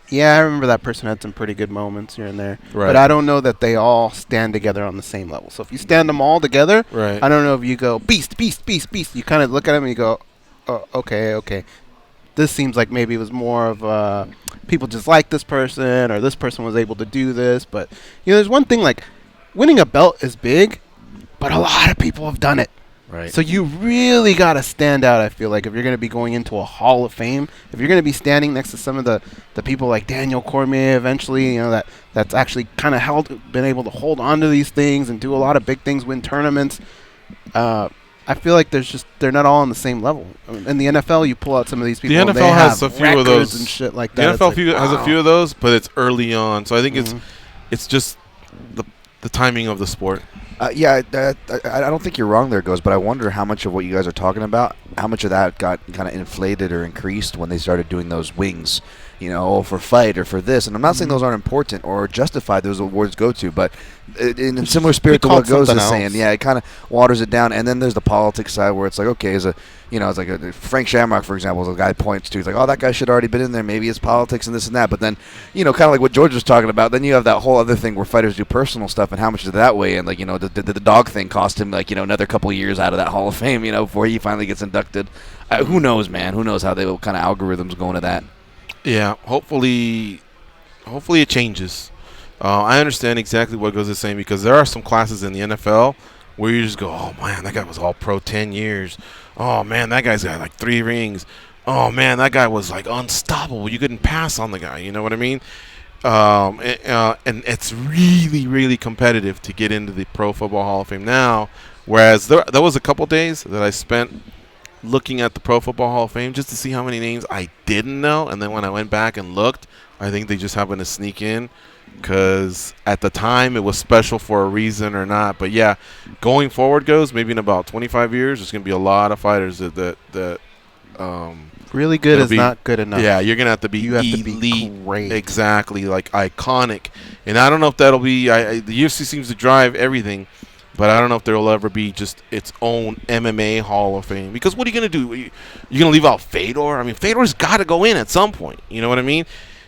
yeah, I remember that person had some pretty good moments here and there. Right. But I don't know that they all stand together on the same level. So if you stand them all together, I don't know if you go, beast, beast, beast, beast. You kind of look at them and you go, oh, okay. This seems like maybe it was more of people just like this person, or this person was able to do this. But, there's one thing, like winning a belt is big, but a lot of people have done it. Right. So you really got to stand out, I feel like, if you're going to be going into a Hall of Fame. If you're going to be standing next to some of the people like Daniel Cormier eventually, that's actually kind of been able to hold on to these things and do a lot of big things, win tournaments. I I feel like they're not all on the same level. I mean, in the NFL, you pull out some of these people. The and they NFL has have a few of those and shit like The that. NFL has a few of those, but it's early on. So I think it's just the timing of the sport. I don't think you're wrong there, Goes, but I wonder how much of what you guys are talking about, how much of that got kind of inflated or increased when they started doing those wings, for fight or for this. And I'm not saying those aren't important or justified those awards go to, but in a similar spirit to what Goes is saying, it kind of waters it down. And then there's the politics side where it's like, okay, it's like Frank Shamrock, for example, is a guy points to. He's like, oh, that guy should already been in there. Maybe it's politics and this and that. But then, kind of like what George was talking about, then you have that whole other thing where fighters do personal stuff and how much is that way. And, the dog thing cost him, another couple of years out of that Hall of Fame, before he finally gets inducted. Who knows, man? Who knows how they will kind of algorithms go into that. Yeah, hopefully it changes. I understand exactly what Goes is saying because there are some classes in the NFL where you just go, oh, man, that guy was all pro 10 years. Oh, man, that guy's got like 3 rings. Oh, man, that guy was like unstoppable. You couldn't pass on the guy. You know what I mean? And it's really, really competitive to get into the Pro Football Hall of Fame now, whereas there was a couple days that I spent looking at the Pro Football Hall of Fame just to see how many names I didn't know. And then when I went back and looked, I think they just happened to sneak in because at the time it was special for a reason or not. But, yeah, going forward Goes, maybe in about 25 years, there's going to be a lot of fighters that really good is not good enough. Yeah, you're going to have to be elite. Great. Exactly, like iconic. And I don't know if that'll be the UFC seems to drive everything. But I don't know if there will ever be just its own MMA Hall of Fame. Because what are you going to do? You're going to leave out Fedor? I mean, Fedor's got to go in at some point. You know what I mean?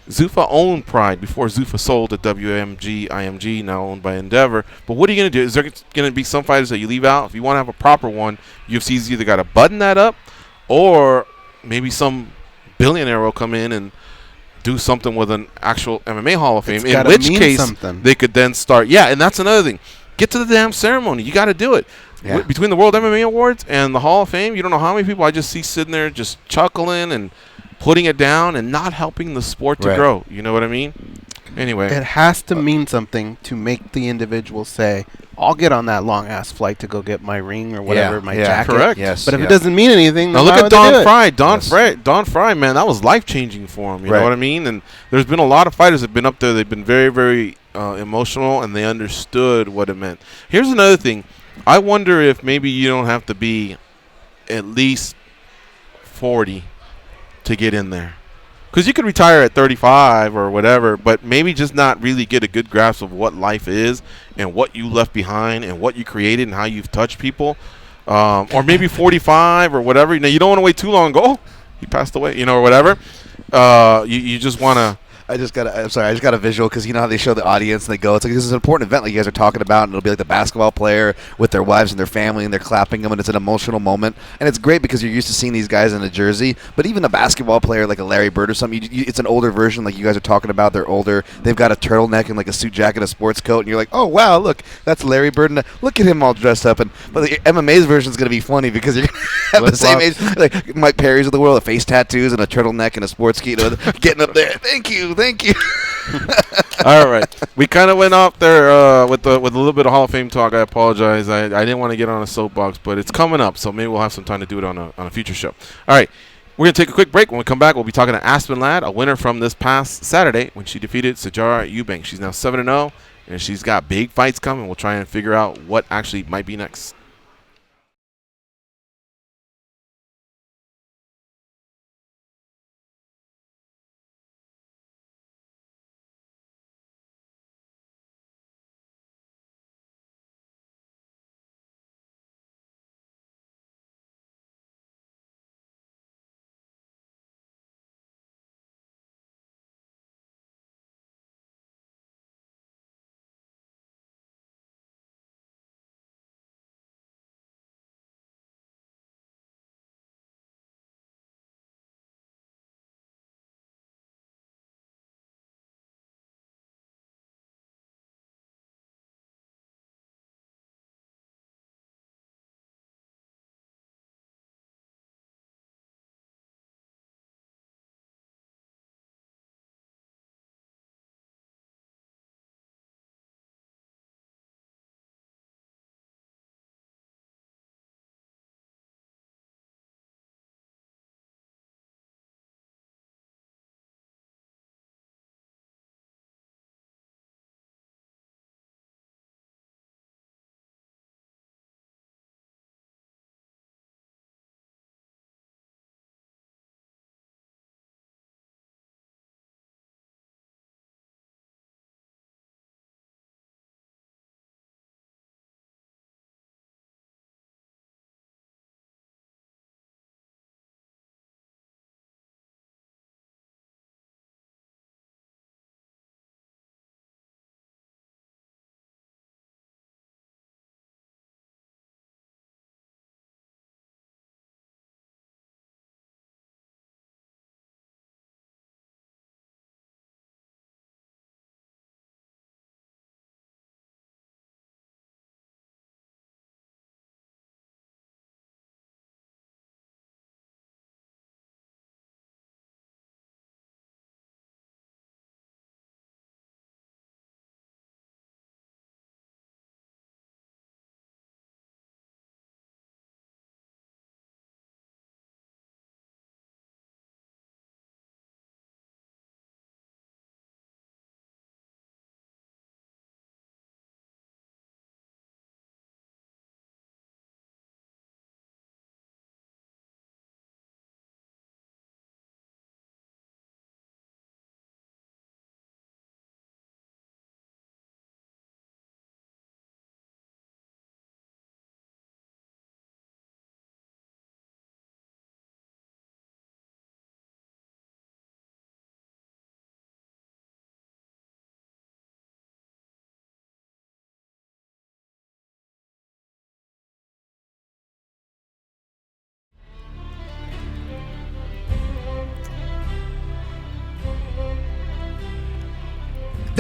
Zuffa owned Pride before Zuffa sold to WMG, IMG, now owned by Endeavor. But what are you going to do? Is there going to be some fighters that you leave out? If you want to have a proper one, UFC's either got to button that up or maybe some billionaire will come in and do something with an actual MMA Hall of Fame. In which case, they could then start. Yeah, and that's another thing. Get to the damn ceremony. You got to do it. Yeah. Between the World MMA Awards and the Hall of Fame, you don't know how many people I just see sitting there just chuckling and putting it down and not helping the sport to grow. You know what I mean? Anyway. It has to mean something to make the individual say, I'll get on that long-ass flight to go get my ring or whatever, my jacket. Correct. Yes. But if it doesn't mean anything, now look at Don Fry. Don Fry, man, that was life-changing for him. You know what I mean? And there's been a lot of fighters that have been up there. They've been very, very emotional, and they understood what it meant. Here's another thing. I wonder if maybe you don't have to be at least 40 to get in there. Because you could retire at 35 or whatever, but maybe just not really get a good grasp of what life is and what you left behind and what you created and how you've touched people. Or maybe 45 or whatever. You don't want to wait too long and go, oh, he passed away, or whatever. You just want to. I just got a visual because you know how they show the audience and they go, it's like this is an important event like you guys are talking about, and it'll be like the basketball player with their wives and their family and they're clapping them and it's an emotional moment, and it's great because you're used to seeing these guys in a jersey, but even a basketball player like a Larry Bird or something, it's an older version like you guys are talking about. They're older, they've got a turtleneck and like a suit jacket, a sports coat, and you're like, oh wow, look, that's Larry Bird, and look at him all dressed up. But the MMA's version is going to be funny because you're going to have the same age, like Mike Perry's of the world, the face tattoos and a turtleneck and a sports key, getting up there, thank you. All right, we kind of went off there with a little bit of Hall of Fame talk. I apologize. I didn't want to get on a soapbox, but it's coming up, so maybe we'll have some time to do it on a future show. All right, we're gonna take a quick break. When we come back, we'll be talking to Aspen Ladd, a winner from this past Saturday when she defeated Sajara Eubank. She's now 7-0, and she's got big fights coming. We'll try and figure out what actually might be next.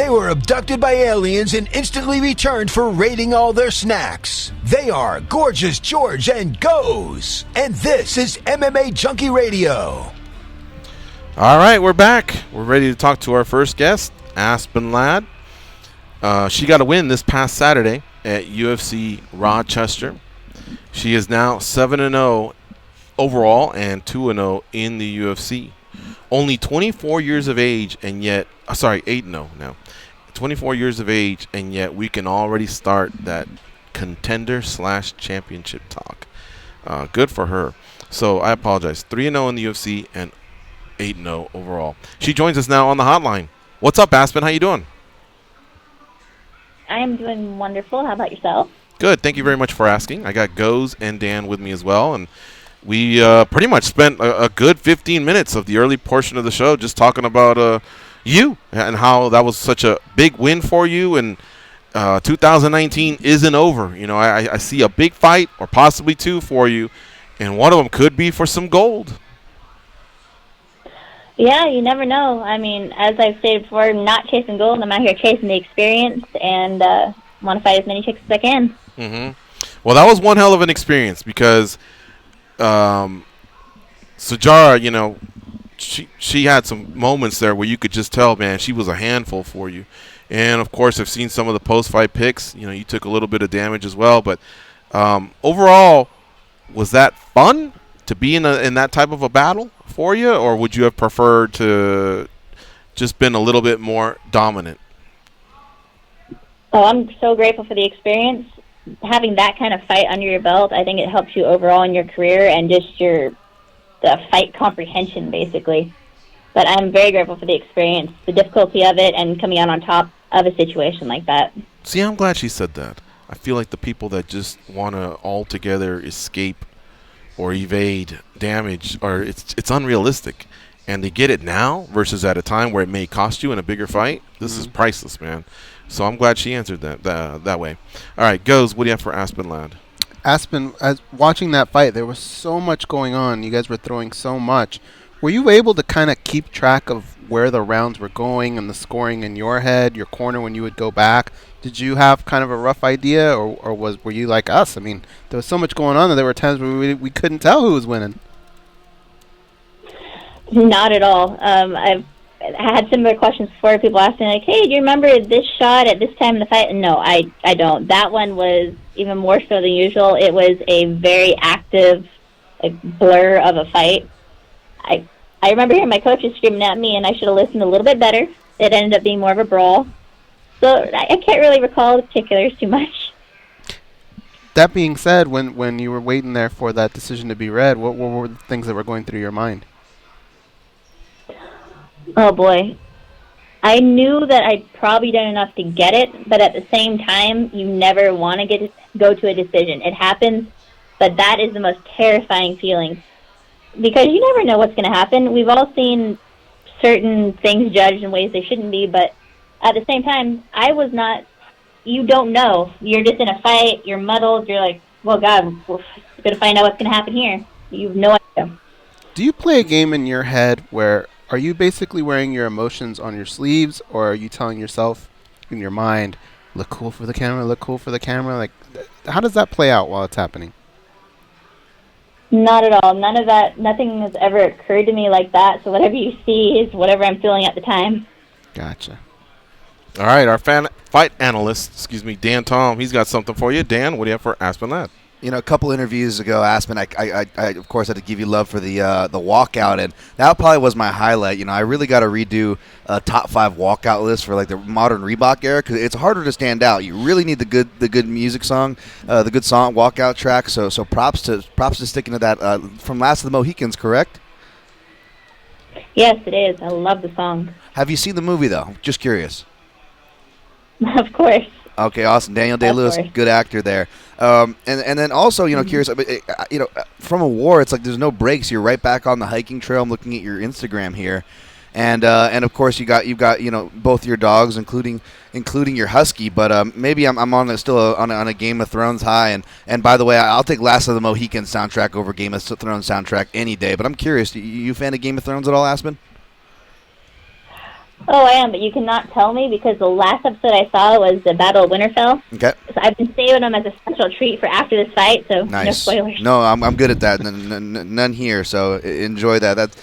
They were abducted by aliens and instantly returned for raiding all their snacks. They are Gorgeous George and Goes. And this is MMA Junkie Radio. All right, we're back. We're ready to talk to our first guest, Aspen Ladd. She got a win this past Saturday at UFC Rochester. She is now 7-0 overall and 2-0 in the UFC. Only 24 years of age and yet, 8-0 now. 24 years of age and yet we can already start that contender/championship talk. Good for her. So I apologize. 3-0 in the UFC and 8-0 overall. She joins us now on the hotline. What's up, Aspen? How you doing? I am doing wonderful. How about yourself? Good. Thank you very much for asking. I got Goes and Dan with me as well, and we pretty much spent a good 15 minutes of the early portion of the show just talking about you and how that was such a big win for you, and 2019 isn't over. You know, I see a big fight or possibly two for you, and one of them could be for some gold. Yeah, you never know. I mean, as I've stated before, I'm not chasing gold. I'm out here chasing the experience and want to fight as many chicks as I can. Mm-hmm. Well, that was one hell of an experience because Sajara, you know, she had some moments there where you could just tell, man, she was a handful for you. And, of course, I've seen some of the post-fight pics. You know, you took a little bit of damage as well. But overall, was that fun to be in that type of a battle for you? Or would you have preferred to just been a little bit more dominant? Oh, I'm so grateful for the experience. Having that kind of fight under your belt, I think it helps you overall in your career and just the fight comprehension, basically. But I'm very grateful for the experience, the difficulty of it, and coming out on top of a situation like that. See, I'm glad she said that. I feel like the people that just want to altogether escape or evade damage, or it's unrealistic. And they get it now versus at a time where it may cost you in a bigger fight. This is priceless, man. So I'm glad she answered that way. All right, Goes, what do you have for Aspen Ladd? Aspen, as watching that fight, there was so much going on. You guys were throwing so much. Were you able to kind of keep track of where the rounds were going and the scoring in your head, your corner when you would go back? Did you have kind of a rough idea, or were you like us? I mean, there was so much going on that there were times where we couldn't tell who was winning. Not at all. I've had similar questions before. People asking like, "Hey, do you remember this shot at this time in the fight?" No, I don't. That one was even more so than usual. It was a very active, blur of a fight. I remember hearing my coaches screaming at me, and I should have listened a little bit better. It ended up being more of a brawl. So I can't really recall the particulars too much. That being said, when you were waiting there for that decision to be read, what were the things that were going through your mind? Oh, boy. I knew that I'd probably done enough to get it, but at the same time, you never want to go to a decision. It happens, but that is the most terrifying feeling because you never know what's going to happen. We've all seen certain things judged in ways they shouldn't be, but at the same time, I was not. You don't know. You're just in a fight. You're muddled. You're like, well, God, we're going to find out what's going to happen here. You have no idea. Do you play a game in your head where are you basically wearing your emotions on your sleeves, or are you telling yourself in your mind, look cool for the camera, look cool for the camera? Like, how does that play out while it's happening? Not at all. None of that. Nothing has ever occurred to me like that. So whatever you see is whatever I'm feeling at the time. Gotcha. All right, our fight analyst, Dan Tom, he's got something for you. Dan, what do you have for Aspen Ladd? You know, a couple interviews ago, Aspen, I of course had to give you love for the walkout, and that probably was my highlight. You know, I really got to redo a top 5 walkout list for like the modern Reebok era because it's harder to stand out. You really need the good music song, the good song walkout track. So props to sticking to that from Last of the Mohicans, correct? Yes, it is. I love the song. Have you seen the movie though? Just curious. Of course. Okay, awesome. Daniel Day-Lewis, good actor there. And then also, you know, curious, you know, from a war, it's like there's no breaks. You're right back on the hiking trail. I'm looking at your Instagram here, and of course you've got you know both your dogs, including your husky. But maybe I'm on a Game of Thrones high. And by the way, I'll take Last of the Mohicans soundtrack over Game of Thrones soundtrack any day. But I'm curious, you fan of Game of Thrones at all, Aspen? Oh, I am, but you cannot tell me because the last episode I saw was the Battle of Winterfell. Okay. So I've been saving them as a special treat for after this fight, so Nice. no spoilers. No, I'm good at that. None here, so enjoy that.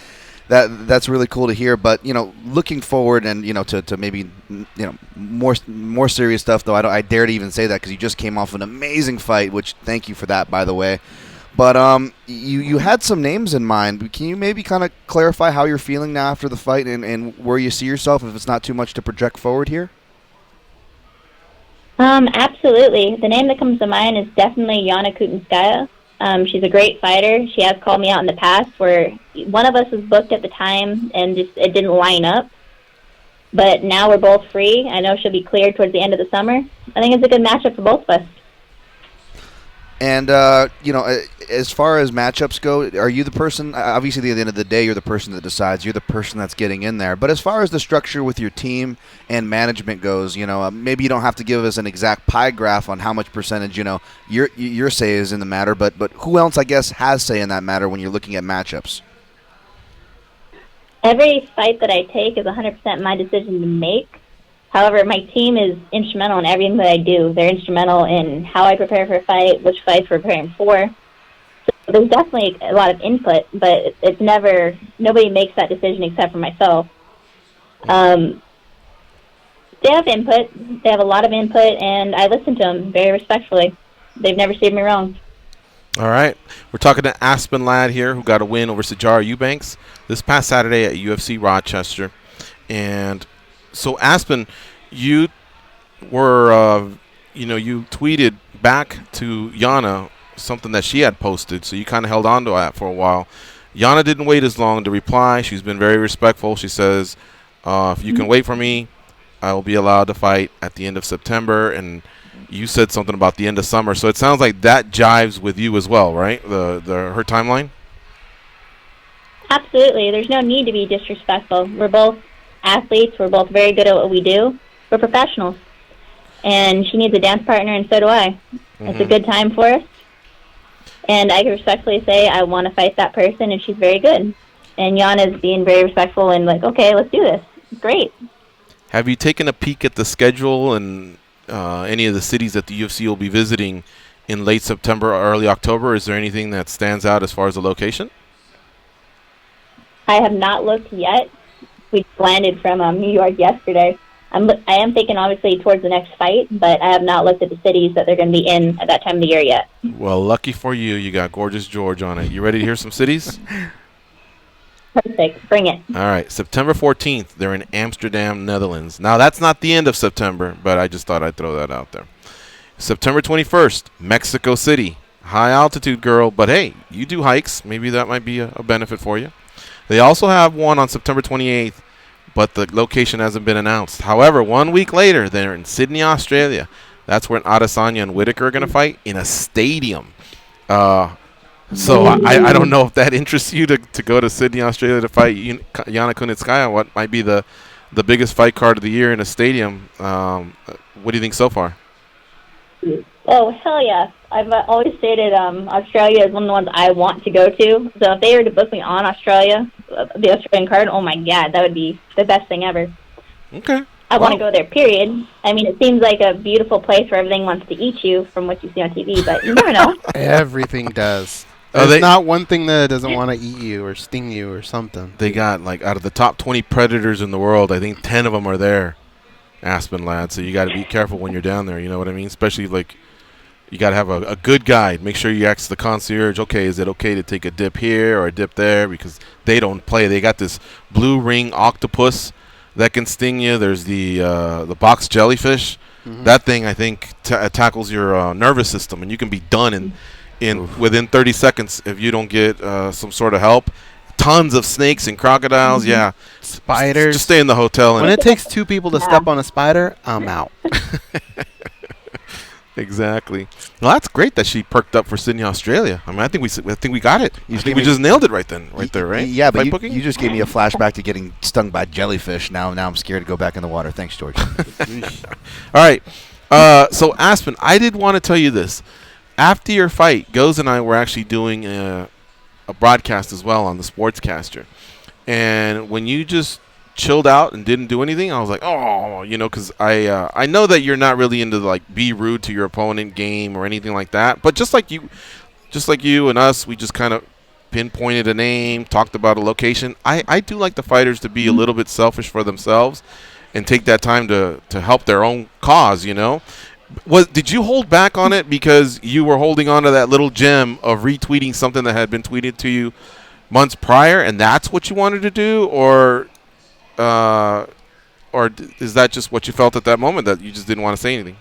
That's really cool to hear. But looking forward and to maybe more serious stuff though. I dare to even say that because you just came off an amazing fight, which thank you for that, by the way. But you had some names in mind. Can you maybe kind of clarify how you're feeling now after the fight and where you see yourself if it's not too much to project forward here? Absolutely. The name that comes to mind is definitely Yana Kutinskaya. She's a great fighter. She has called me out in the past where one of us was booked at the time and just it didn't line up. But now we're both free. I know she'll be cleared towards the end of the summer. I think it's a good matchup for both of us. And, as far as matchups go, are you the person, obviously at the end of the day, you're the person that decides, you're the person that's getting in there. But as far as the structure with your team and management goes, maybe you don't have to give us an exact pie graph on how much percentage, your say is in the matter, but who else, I guess, has say in that matter when you're looking at matchups? Every fight that I take is 100% my decision to make. However, my team is instrumental in everything that I do. They're instrumental in how I prepare for a fight, which fights we're preparing for. So there's definitely a lot of input, but it's nobody makes that decision except for myself. They have input. They have a lot of input, and I listen to them very respectfully. They've never steered me wrong. All right. We're talking to Aspen Ladd here, who got a win over Sajara Eubanks this past Saturday at UFC Rochester. And so, Aspen, you were, you tweeted back to Yana something that she had posted, so you kind of held on to that for a while. Yana didn't wait as long to reply. She's been very respectful. She says, if you can wait for me, I will be allowed to fight at the end of September. And you said something about the end of summer. So it sounds like that jives with you as well, right? Her timeline? Absolutely. There's no need to be disrespectful. We're both athletes. We're both very good at what we do. We're professionals. And she needs a dance partner, and so do I. It's a good time for us. And I can respectfully say I want to fight that person, and she's very good. And Yana's being very respectful and like, okay, let's do this. Great. Have you taken a peek at the schedule and any of the cities that the UFC will be visiting in late September or early October? Is there anything that stands out as far as the location? I have not looked yet. We landed from New York yesterday. I am thinking, obviously, towards the next fight, but I have not looked at the cities that they're going to be in at that time of the year yet. Well, lucky for you, you got Gorgeous George on it. You ready to hear some cities? Perfect. Bring it. All right. September 14th, they're in Amsterdam, Netherlands. Now, that's not the end of September, but I just thought I'd throw that out there. September 21st, Mexico City. High altitude, girl, but hey, you do hikes. Maybe that might be a benefit for you. They also have one on September 28th, but the location hasn't been announced. However, 1 week later, they're in Sydney, Australia. That's where Adesanya and Whitaker are going to fight in a stadium. So I don't know if that interests you to go to Sydney, Australia to fight Yana Kunitskaya, what might be the biggest fight card of the year in a stadium. What do you think so far? Oh, hell yeah. I've always stated Australia is one of the ones I want to go to. So if they were to book me on Australia, the Australian card, oh my God, that would be the best thing ever. Okay. I want to go there, period. I mean, it seems like a beautiful place where everything wants to eat you from what you see on TV, but you never know. Everything does. There's not one thing that doesn't want to eat you or sting you or something. They got, like, out of the top 20 predators in the world, I think 10 of them are there, Aspen Ladd. So you got to be careful when you're down there, you know what I mean? Especially, like, you got to have a good guide. Make sure you ask the concierge, okay, is it okay to take a dip here or a dip there? Because they don't play. They got this blue ring octopus that can sting you. There's the box jellyfish. Mm-hmm. That thing, I think, tackles your nervous system, and you can be done within 30 seconds if you don't get some sort of help. Tons of snakes and crocodiles, yeah. Spiders. Just stay in the hotel. When it takes two people to step on a spider, I'm out. Exactly. Well, that's great that she perked up for Sydney, Australia. I mean, I think we got it. We just nailed it right there, right? Yeah, but you just gave me a flashback to getting stung by jellyfish. Now I'm scared to go back in the water. Thanks, George. All right. So, Aspen, I did want to tell you this. After your fight, Goz and I were actually doing a broadcast as well on the Sportscaster. And when you just chilled out and didn't do anything, I was like, oh, because I know that you're not really into like be rude to your opponent game or anything like that. But just like you and us, we just kind of pinpointed a name, talked about a location. I do like the fighters to be a little bit selfish for themselves and take that time to help their own cause, Did you hold back on it because you were holding on to that little gem of retweeting something that had been tweeted to you months prior, and that's what you wanted to do, or is that just what you felt at that moment, that you just didn't want to say anything?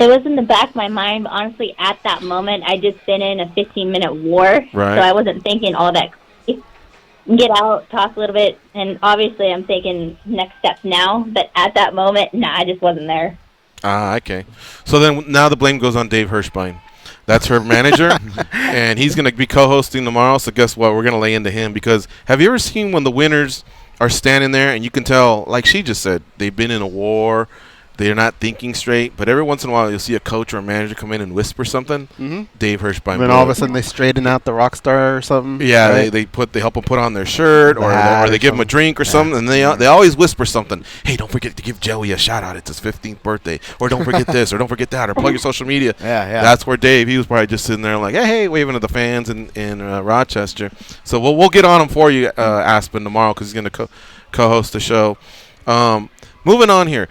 It was in the back of my mind, but honestly, at that moment, I just been in a 15-minute war, so I wasn't thinking all that. Get out, talk a little bit, and obviously I'm thinking next steps now, but at that moment, I just wasn't there. Okay. So then now the blame goes on Dave Hirschbein. That's her manager, and he's going to be co-hosting tomorrow, so guess what? We're going to lay into him, because have you ever seen when the winners are standing there and you can tell, like she just said, they've been in a war, they're not thinking straight, but every once in a while you'll see a coach or a manager come in and whisper something. Dave Hirschbein. And then all of a sudden they straighten out the rock star or something. Yeah, right? they help them put on their shirt, or they give them a drink or something, and they always whisper something. Hey, don't forget to give Joey a shout out. It's his 15th birthday, or don't forget this, or don't forget that, or plug your social media. Yeah. That's where Dave. He was probably just sitting there like, hey, waving at the fans in Rochester. So we'll get on him for you, Aspen, tomorrow, because he's going to co-host the show. Moving on here.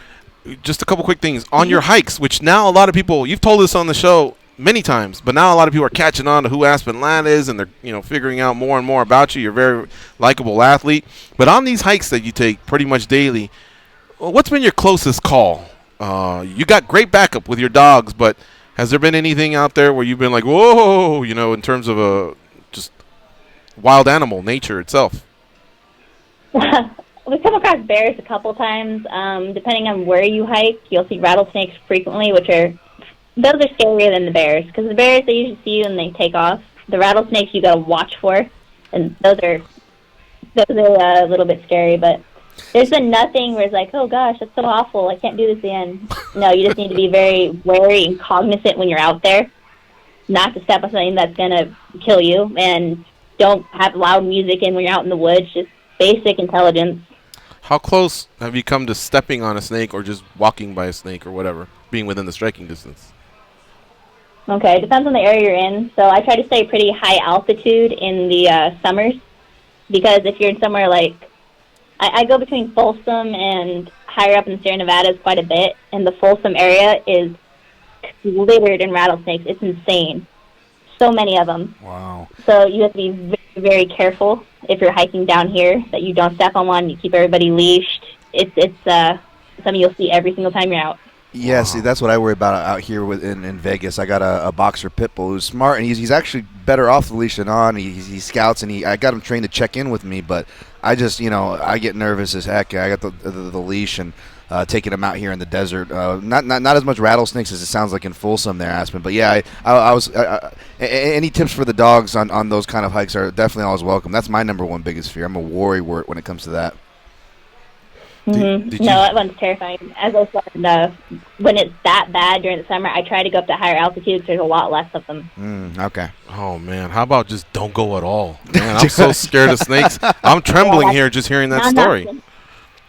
Just a couple quick things on your hikes, which now a lot of people, you've told us on the show many times, but now a lot of people are catching on to who Aspen Ladd is, and they're figuring out more and more about you. You're a very likable athlete. But on these hikes that you take pretty much daily, what's been your closest call? You got great backup with your dogs, but has there been anything out there where you've been like, whoa, in terms of a just wild animal, nature itself? We've come across bears a couple times. Depending on where you hike, you'll see rattlesnakes frequently, those are scarier than the bears, because the bears, they usually see you and they take off. The rattlesnakes you got to watch for, and those are a little bit scary, but there's been nothing where it's like, oh gosh, that's so awful, I can't do this again. No, you just need to be very wary and cognizant when you're out there, not to step on something that's going to kill you, and don't have loud music in when you're out in the woods, just basic intelligence. How close have you come to stepping on a snake or just walking by a snake or whatever, being within the striking distance? Okay, it depends on the area you're in. So I try to stay pretty high altitude in the summers, because if you're in somewhere like, I go between Folsom and higher up in Sierra Nevada quite a bit, and the Folsom area is littered in rattlesnakes. It's insane. So many of them. Wow. So you have to be very, very careful if you're hiking down here that you don't step on one. You keep everybody leashed. It's something you'll see every single time you're out. Yeah, see, that's what I worry about out here in Vegas. I got a boxer pit bull who's smart, and he's actually better off the leash than on. He scouts, and I got him trained to check in with me, but I just, I get nervous as heck. I got the leash and taking him out here in the desert. Not as much rattlesnakes as it sounds like in Folsom there, Aspen. But yeah, I was. Any tips for the dogs on those kind of hikes are definitely always welcome. That's my number one biggest fear. I'm a worrywart when it comes to that. Did that one's terrifying. As I said, when it's that bad during the summer, I try to go up to higher altitudes. There's a lot less of them. Okay. Oh, man. How about just don't go at all? Man, I'm so scared of snakes. I'm trembling here just hearing that story.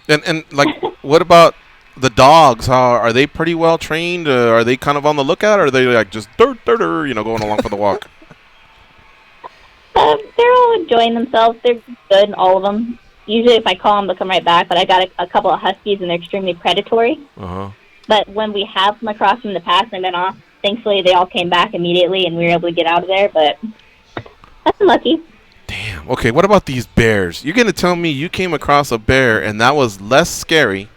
And like, what about the dogs? How are they pretty well trained? Are they kind of on the lookout, or are they like just going along for the walk? They're all enjoying themselves. They're good, all of them. Usually if I call them, they'll come right back, but I got a couple of huskies, and they're extremely predatory. But when we have come across them in the past and been off, thankfully they all came back immediately, and we were able to get out of there, but that's unlucky. Damn. Okay, what about these bears? You're going to tell me you came across a bear, and that was less scary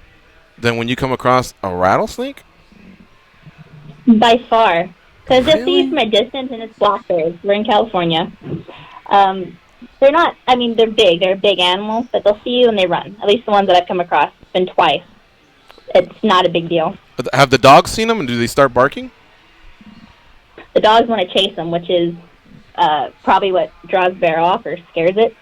than when you come across a rattlesnake? By far. Because they'll see you from a distance, and it's black bears. We're in California. They're not, they're big. They're big animals, but they'll see you and they run. At least the ones that I've come across. It's been twice. It's not a big deal. Have the dogs seen them, and do they start barking? The dogs want to chase them, which is probably what draws bear off or scares it.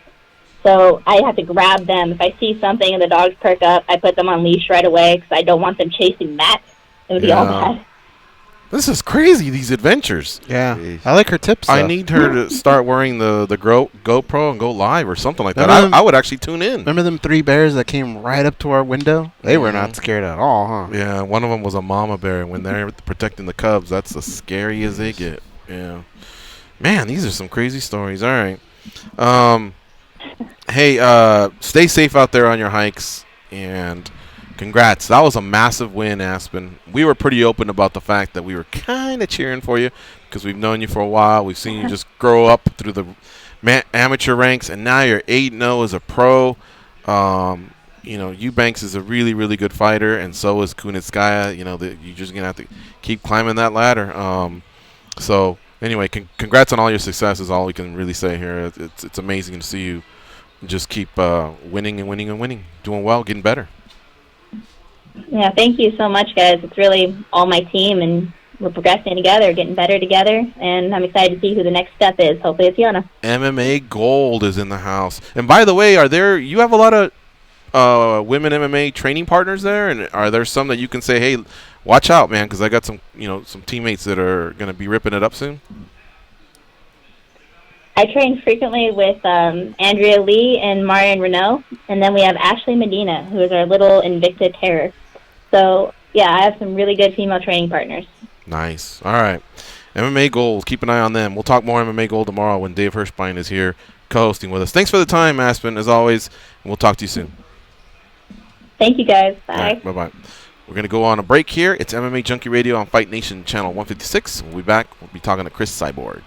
So I have to grab them. If I see something and the dogs perk up, I put them on leash right away, because I don't want them chasing that. It would be all bad. This is crazy, these adventures. Yeah. I like her tips, I though. need her to start wearing the GoPro and go live or something like that. Remember them- I would actually tune in. Remember them 3 bears that came right up to our window? They were not scared at all, huh? Yeah, one of them was a mama bear, and when they're protecting the cubs, that's as scary as they get. Yeah. Man, these are some crazy stories. All right. Hey, stay safe out there on your hikes, and congrats. That was a massive win, Aspen. We were pretty open about the fact that we were kind of cheering for you because we've known you for a while. We've seen you just grow up through the amateur ranks, and now you're 8-0 as a pro. Eubanks is a really, really good fighter, and so is Kunitskaya. You're just going to have to keep climbing that ladder. So, anyway, congrats on all your success is all we can really say here. It's amazing to see you just keep winning and winning and winning, doing well, getting better. Yeah, thank you so much, guys. It's really all my team, and we're progressing together, getting better together, and I'm excited to see who the next step is. Hopefully it's Yana. MMA Gold is in the house. And by the way, you have a lot of women MMA training partners there, and are there some that you can say, hey, watch out, man, because I got some teammates that are going to be ripping it up soon? I train frequently with Andrea Lee and Marion Renault, and then we have Ashley Medina, who is our little Invicta terror. So, yeah, I have some really good female training partners. Nice. All right. MMA Gold. Keep an eye on them. We'll talk more MMA Gold tomorrow when Dave Hirschbein is here co-hosting with us. Thanks for the time, Aspen, as always, and we'll talk to you soon. Thank you, guys. Bye. All right, bye-bye. We're going to go on a break here. It's MMA Junkie Radio on Fight Nation Channel 156. We'll be back. We'll be talking to Cris Cyborg.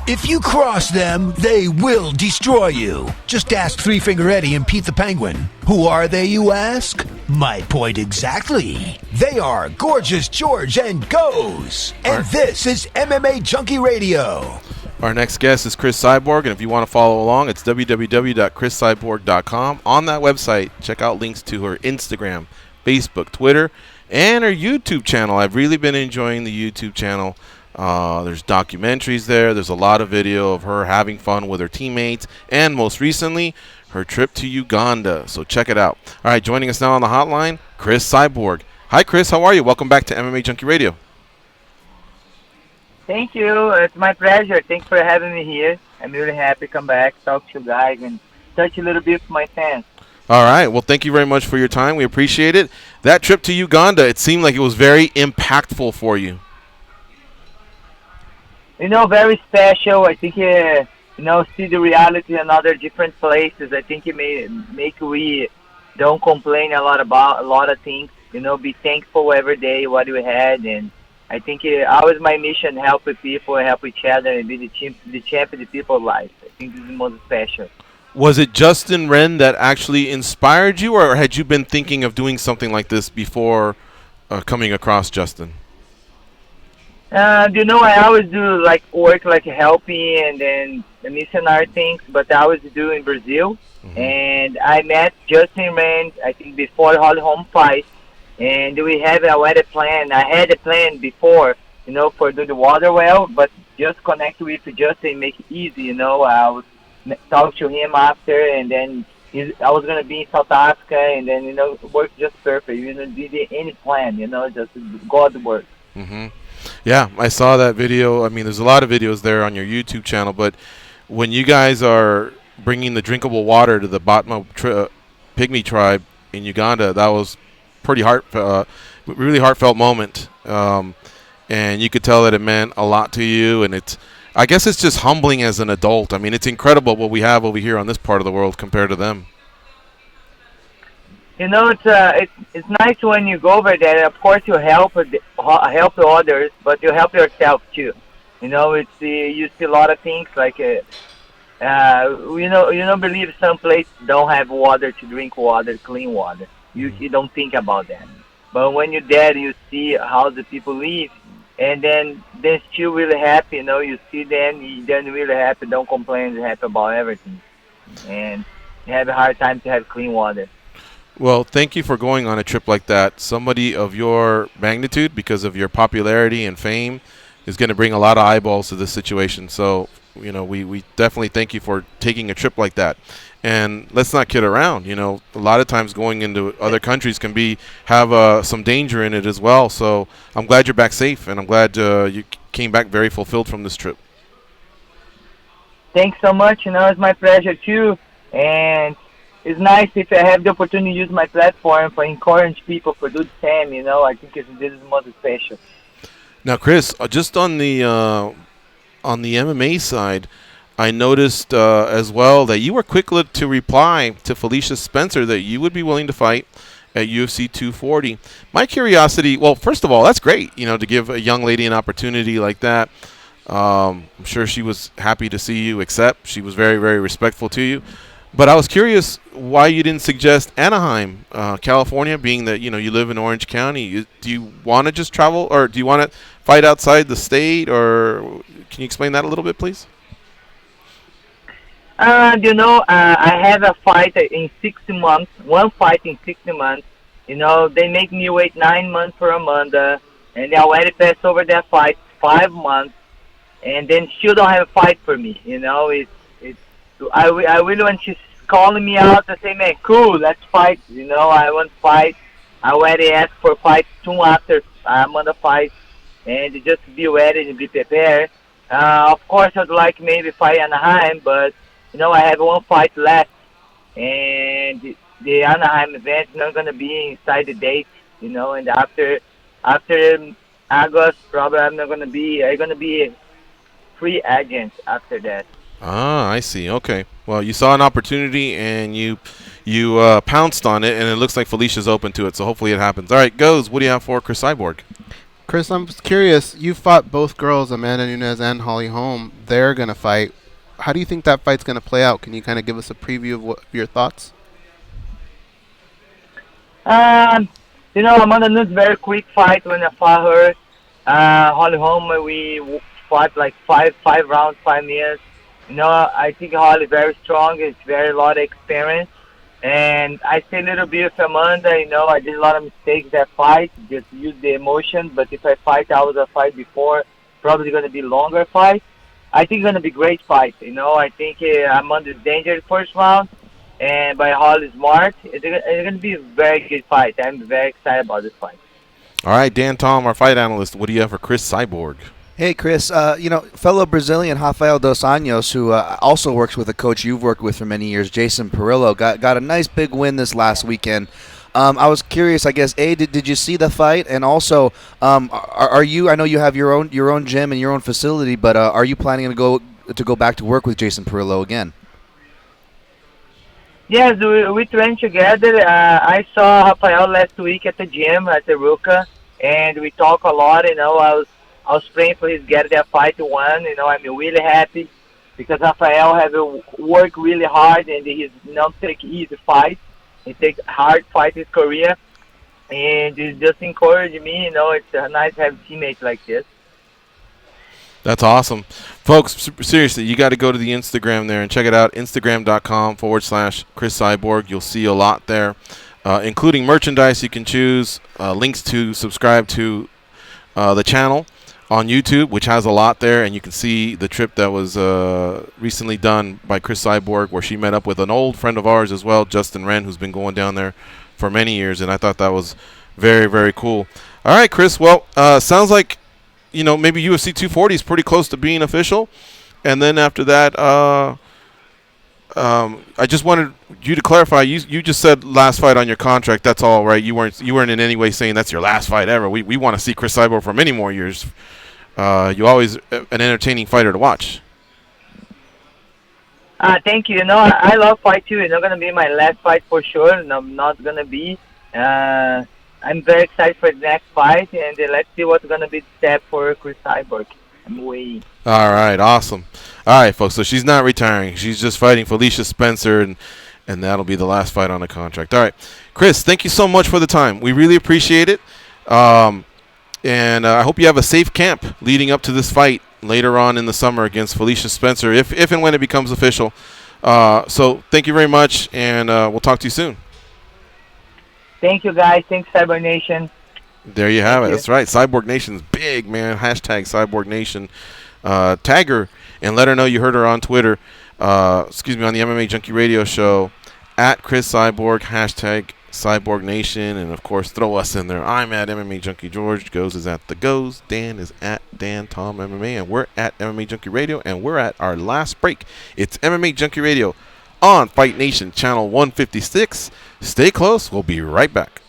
If you cross them, they will destroy you. Just ask Three Finger Eddie and Pete the Penguin. Who are they, you ask? My point exactly. They are Gorgeous George and Goes. And this is MMA Junkie Radio. Our next guest is Cris Cyborg, and if you want to follow along, it's www.criscyborg.com. On that website, check out links to her Instagram, Facebook, Twitter, and her YouTube channel. I've really been enjoying the YouTube channel. There's documentaries there. There's a lot of video of her having fun with her teammates, and most recently, her trip to Uganda. So check it out. All right, joining us now on the hotline, Cris Cyborg. Hi, Cris. How are you? Welcome back to MMA Junkie Radio. Thank you. It's my pleasure. Thanks for having me here. I'm really happy to come back, talk to you guys, and touch a little bit with my fans. All right. Well, thank you very much for your time. We appreciate it. That trip to Uganda, it seemed like it was very impactful for you. Very special. I think, see the reality in other different places. I think it make we don't complain a lot about a lot of things. Be thankful every day what we had, and I think always my mission help with people, help each other, and be the champ of the people's life. I think this is the most special. Was it Justin Wren that actually inspired you, or had you been thinking of doing something like this before coming across Justin? I always do work helping and then the missionary things, but I always do in Brazil. Mm-hmm. And I met Justin Wren, I think, before Holly Holm fight, and we have a plan. I had a plan before, for do the water well, but just connect with Justin, make it easy. I would talk to him after, and then I was gonna be in South Africa, and then it worked just perfect. Did any plan, just God work. Mm-hmm. Yeah, I saw that video. I mean, there's a lot of videos there on your YouTube channel, but when you guys are bringing the drinkable water to the Batma Pygmy tribe in Uganda, that was pretty really heartfelt moment. And you could tell that it meant a lot to you, and I guess it's just humbling as an adult. I mean, it's incredible what we have over here on this part of the world compared to them. It's nice when you go over there. Of course, you help others, but you help yourself too. You see a lot of things like you don't believe some places don't have water to drink water, clean water. You don't think about that. But when you're there, you see how the people live, and then they're still really happy. You see them, they're really happy, don't complain, they're happy about everything, and you have a hard time to have clean water. Well, thank you for going on a trip like that. Somebody of your magnitude, because of your popularity and fame, is going to bring a lot of eyeballs to this situation. So, we definitely thank you for taking a trip like that. And let's not kid around. A lot of times going into other countries can have some danger in it as well. So I'm glad you're back safe, and I'm glad you came back very fulfilled from this trip. Thanks so much. It's my pleasure too. And it's nice if I have the opportunity to use my platform for encourage people to do the same. I think this is most special. Now, Cris, just on the MMA side, I noticed as well that you were quick to reply to Felicia Spencer that you would be willing to fight at UFC 240. My curiosity, well, first of all, that's great, to give a young lady an opportunity like that. I'm sure she was happy to see you accept. She was very, very respectful to you. But I was curious why you didn't suggest Anaheim, California, being that, you live in Orange County. Do you want to just travel, or do you want to fight outside the state, or can you explain that a little bit, please? I have a fight in 60 months, one fight in 60 months. They make me wait 9 months for Amanda, and they already passed over that fight 5 months, and then still don't have a fight for me. I really want she's calling me out and say, man, cool, let's fight. I want to fight. I already asked for fight soon after Amanda fight, and just be ready and be prepared. Of course, I'd like maybe fight Anaheim, but I have one fight left, and the Anaheim event is not gonna be inside the date. And after August, probably I'm gonna be a free agent after that. Ah, I see. Okay. Well, you saw an opportunity and you pounced on it, and it looks like Felicia's open to it. So hopefully it happens. All right, Goes. What do you have for Cris Cyborg? Chris, I'm just curious. You fought both girls, Amanda Nunes and Holly Holm. They're going to fight. How do you think that fight's going to play out? Can you kind of give us a preview of your thoughts? Amanda Nunes very quick fight when I fought her. Holly Holm, we fought like five rounds, 5 minutes. I think Holly very strong. It's very lot of experience. And I say a little bit of Amanda, I did a lot of mistakes that fight, just use the emotion. But if I fight, I was a fight before, probably going to be longer fight. I think it's going to be great fight. I think Amanda's dangerous first round, and by Holly Smart, it's going to be a very good fight. I'm very excited about this fight. All right, Dan Tom, our fight analyst, what do you have for Cris Cyborg? Hey, Chris, fellow Brazilian Rafael dos Anjos, who also works with a coach you've worked with for many years, Jason Perillo, got a nice big win this last weekend. I was curious, I guess, did you see the fight? And also, are you, I know you have your own gym and your own facility, but are you planning to go back to work with Jason Perillo again? Yes, we trained together. I saw Rafael last week at the gym at the Ruka, and we talk a lot. I was praying for his get that fight to win. I'm really happy because Rafael has worked really hard and he's not take easy fight. He takes hard fight his career, and it just encouraged me. It's nice to have teammates like this. That's awesome. Folks, seriously, you got to go to the Instagram there and check it out, instagram.com/Cris Cyborg. You'll see a lot there, including merchandise you can choose, links to subscribe to the channel on YouTube, which has a lot there, and you can see the trip that was recently done by Cris Cyborg, where she met up with an old friend of ours as well, Justin Wren, who's been going down there for many years, and I thought that was very, very cool. All right, Chris, well, sounds like maybe UFC 240 is pretty close to being official, and then after that, I just wanted you to clarify. You just said last fight on your contract. That's all right. You weren't in any way saying that's your last fight ever. We want to see Cris Cyborg for many more years. You always an entertaining fighter to watch. Thank you. I love fight too. It's not gonna be my last fight for sure. No, not gonna be. I'm very excited for the next fight, and let's see what's gonna be the step for Cris Cyborg. I'm waiting. All right, awesome. All right, folks. So she's not retiring. She's just fighting Felicia Spencer, and that'll be the last fight on the contract. All right, Chris. Thank you so much for the time. We really appreciate it. And I hope you have a safe camp leading up to this fight later on in the summer against Felicia Spencer, if and when it becomes official. So thank you very much, and we'll talk to you soon. Thank you, guys. Thanks, Cyborg Nation. There you have it. That's right. Cyborg Nation's big, man. Hashtag Cyborg Nation. Tag her and let her know you heard her on Twitter. On the MMA Junkie Radio Show at Cris Cyborg, hashtag Cyborg Nation, and of course throw us in there. I'm at MMA Junkie George. Goes is at the Goes. Dan is at Dan Tom MMA, and we're at MMA Junkie Radio, and we're at our last break. It's MMA Junkie Radio on Fight Nation Channel 156. Stay close. We'll be right back.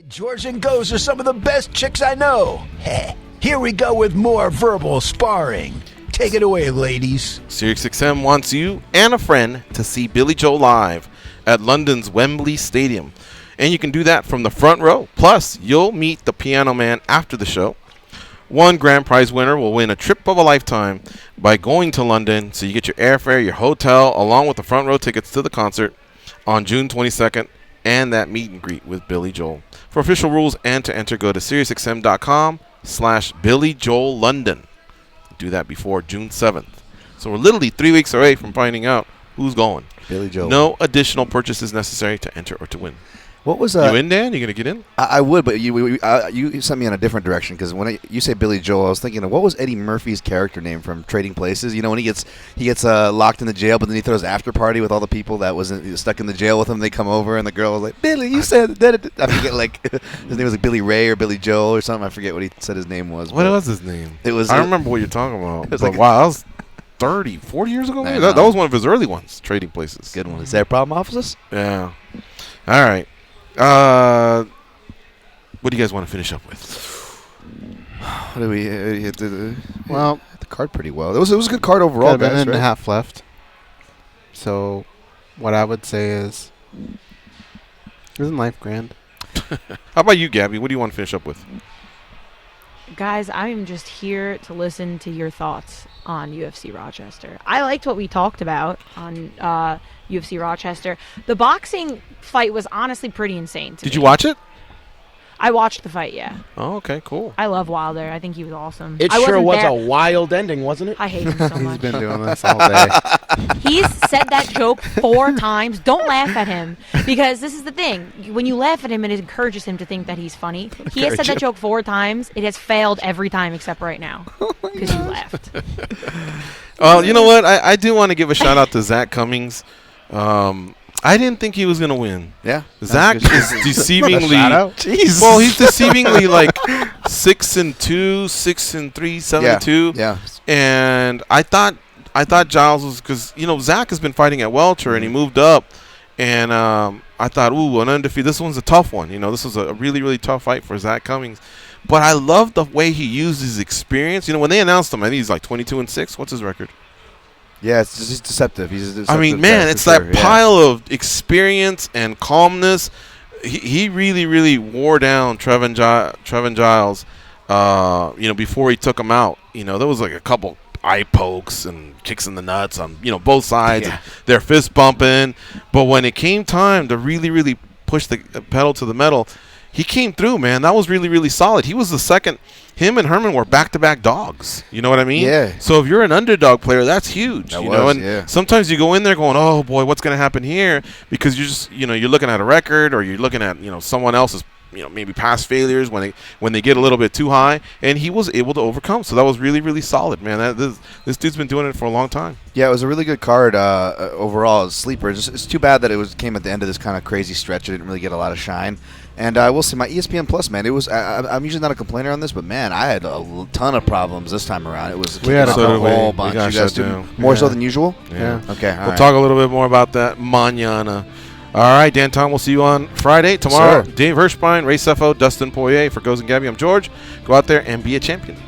George and Goes are some of the best chicks I know. Here we go with more verbal sparring. Take it away, ladies. SiriusXM wants you and a friend to see Billy Joel live at London's Wembley Stadium. And you can do that from the front row. Plus, you'll meet the Piano Man after the show. One grand prize winner will win a trip of a lifetime by going to London. So you get your airfare, your hotel, along with the front row tickets to the concert on June 22nd and that meet and greet with Billy Joel. For official rules and to enter, go to SiriusXM.com/BillyJoelLondon. Do that before June 7th. So we're literally 3 weeks away from finding out who's going. Billy Joel. No additional purchases necessary to enter or to win. What was you in, Dan? You gonna get in? I would, but you sent me in a different direction because when you say Billy Joel, I was thinking of what was Eddie Murphy's character name from Trading Places? You know, when he gets locked in the jail, but then he throws after party with all the people that was stuck in the jail with him. They come over and the girl was like, "Billy, you said that." I forget, like his name was like Billy Ray or Billy Joel or something. I forget what he said his name was. What was his name? It was. I remember what you're talking about. It was like, wow, that was 30, 40 years ago. That was one of his early ones. Trading Places. Good one. Is that a problem, officers? Yeah. All right. What do you guys want to finish up with? What do we hit the card pretty well. It was a good card overall, got a guys. minute and a right? half left. So, what I would say is, isn't life grand? How about you, Gabby? What do you want to finish up with? Guys, I'm just here to listen to your thoughts on UFC Rochester. I liked what we talked about on UFC Rochester. The boxing fight was honestly pretty insane to me. Did you watch it? I watched the fight, yeah. Oh, okay, cool. I love Wilder. I think he was awesome. It sure was a wild ending, wasn't it? I hate him so much. He's been doing this all day. He's said that joke 4 times. Don't laugh at him, because this is the thing. When you laugh at him, it encourages him to think that he's funny. He has said that joke 4 times. It has failed every time except right now, because you laughed. Well, you know what? I do want to give a shout out to Zach Cummings. I didn't think he was going to win. Yeah. Zach is deceivingly. Jeez. Well, he's deceivingly like 6-2, 6-3, 7-2. Yeah. And I thought Giles was, because Zach has been fighting at welter and he moved up, and I thought, ooh, an undefeated. This one's a tough one. This was a really, really tough fight for Zach Cummings. But I love the way he used his experience. When they announced him, I think he's like 22-6. What's his record? Yeah, it's deceptive. He's a deceptive. I mean, man, it's that pile of experience and calmness. He really, really wore down Trevin Giles. Before he took him out. There was like a couple eye pokes and kicks in the nuts on both sides. Yeah. And they're fist bumping. But when it came time to really, really push the pedal to the metal, he came through, man. That was really, really solid. He was the second. Him and Herman were back-to-back dogs. You know what I mean? Yeah. So if you're an underdog player, that's huge. And sometimes you go in there going, "Oh boy, what's going to happen here?" Because you're just, you're looking at a record, or you're looking at, someone else's, maybe past failures when they get a little bit too high, and he was able to overcome. So that was really, really solid, man. This dude's been doing it for a long time. Yeah, it was a really good card overall. Sleeper. It's too bad that it came at the end of this kind of crazy stretch. It didn't really get a lot of shine. And I will say, my ESPN Plus, man, it was. I'm usually not a complainer on this, but man, I had a ton of problems this time around. It was we had a whole bunch. You guys do more so than usual. Yeah. Okay. We'll talk a little bit more about that mañana. All right, Dan Tom, we'll see you on Friday. Tomorrow, Sir. Dave Hirschbein, Ray Seffo, Dustin Poirier. For Goes and Gabby, I'm George. Go out there and be a champion.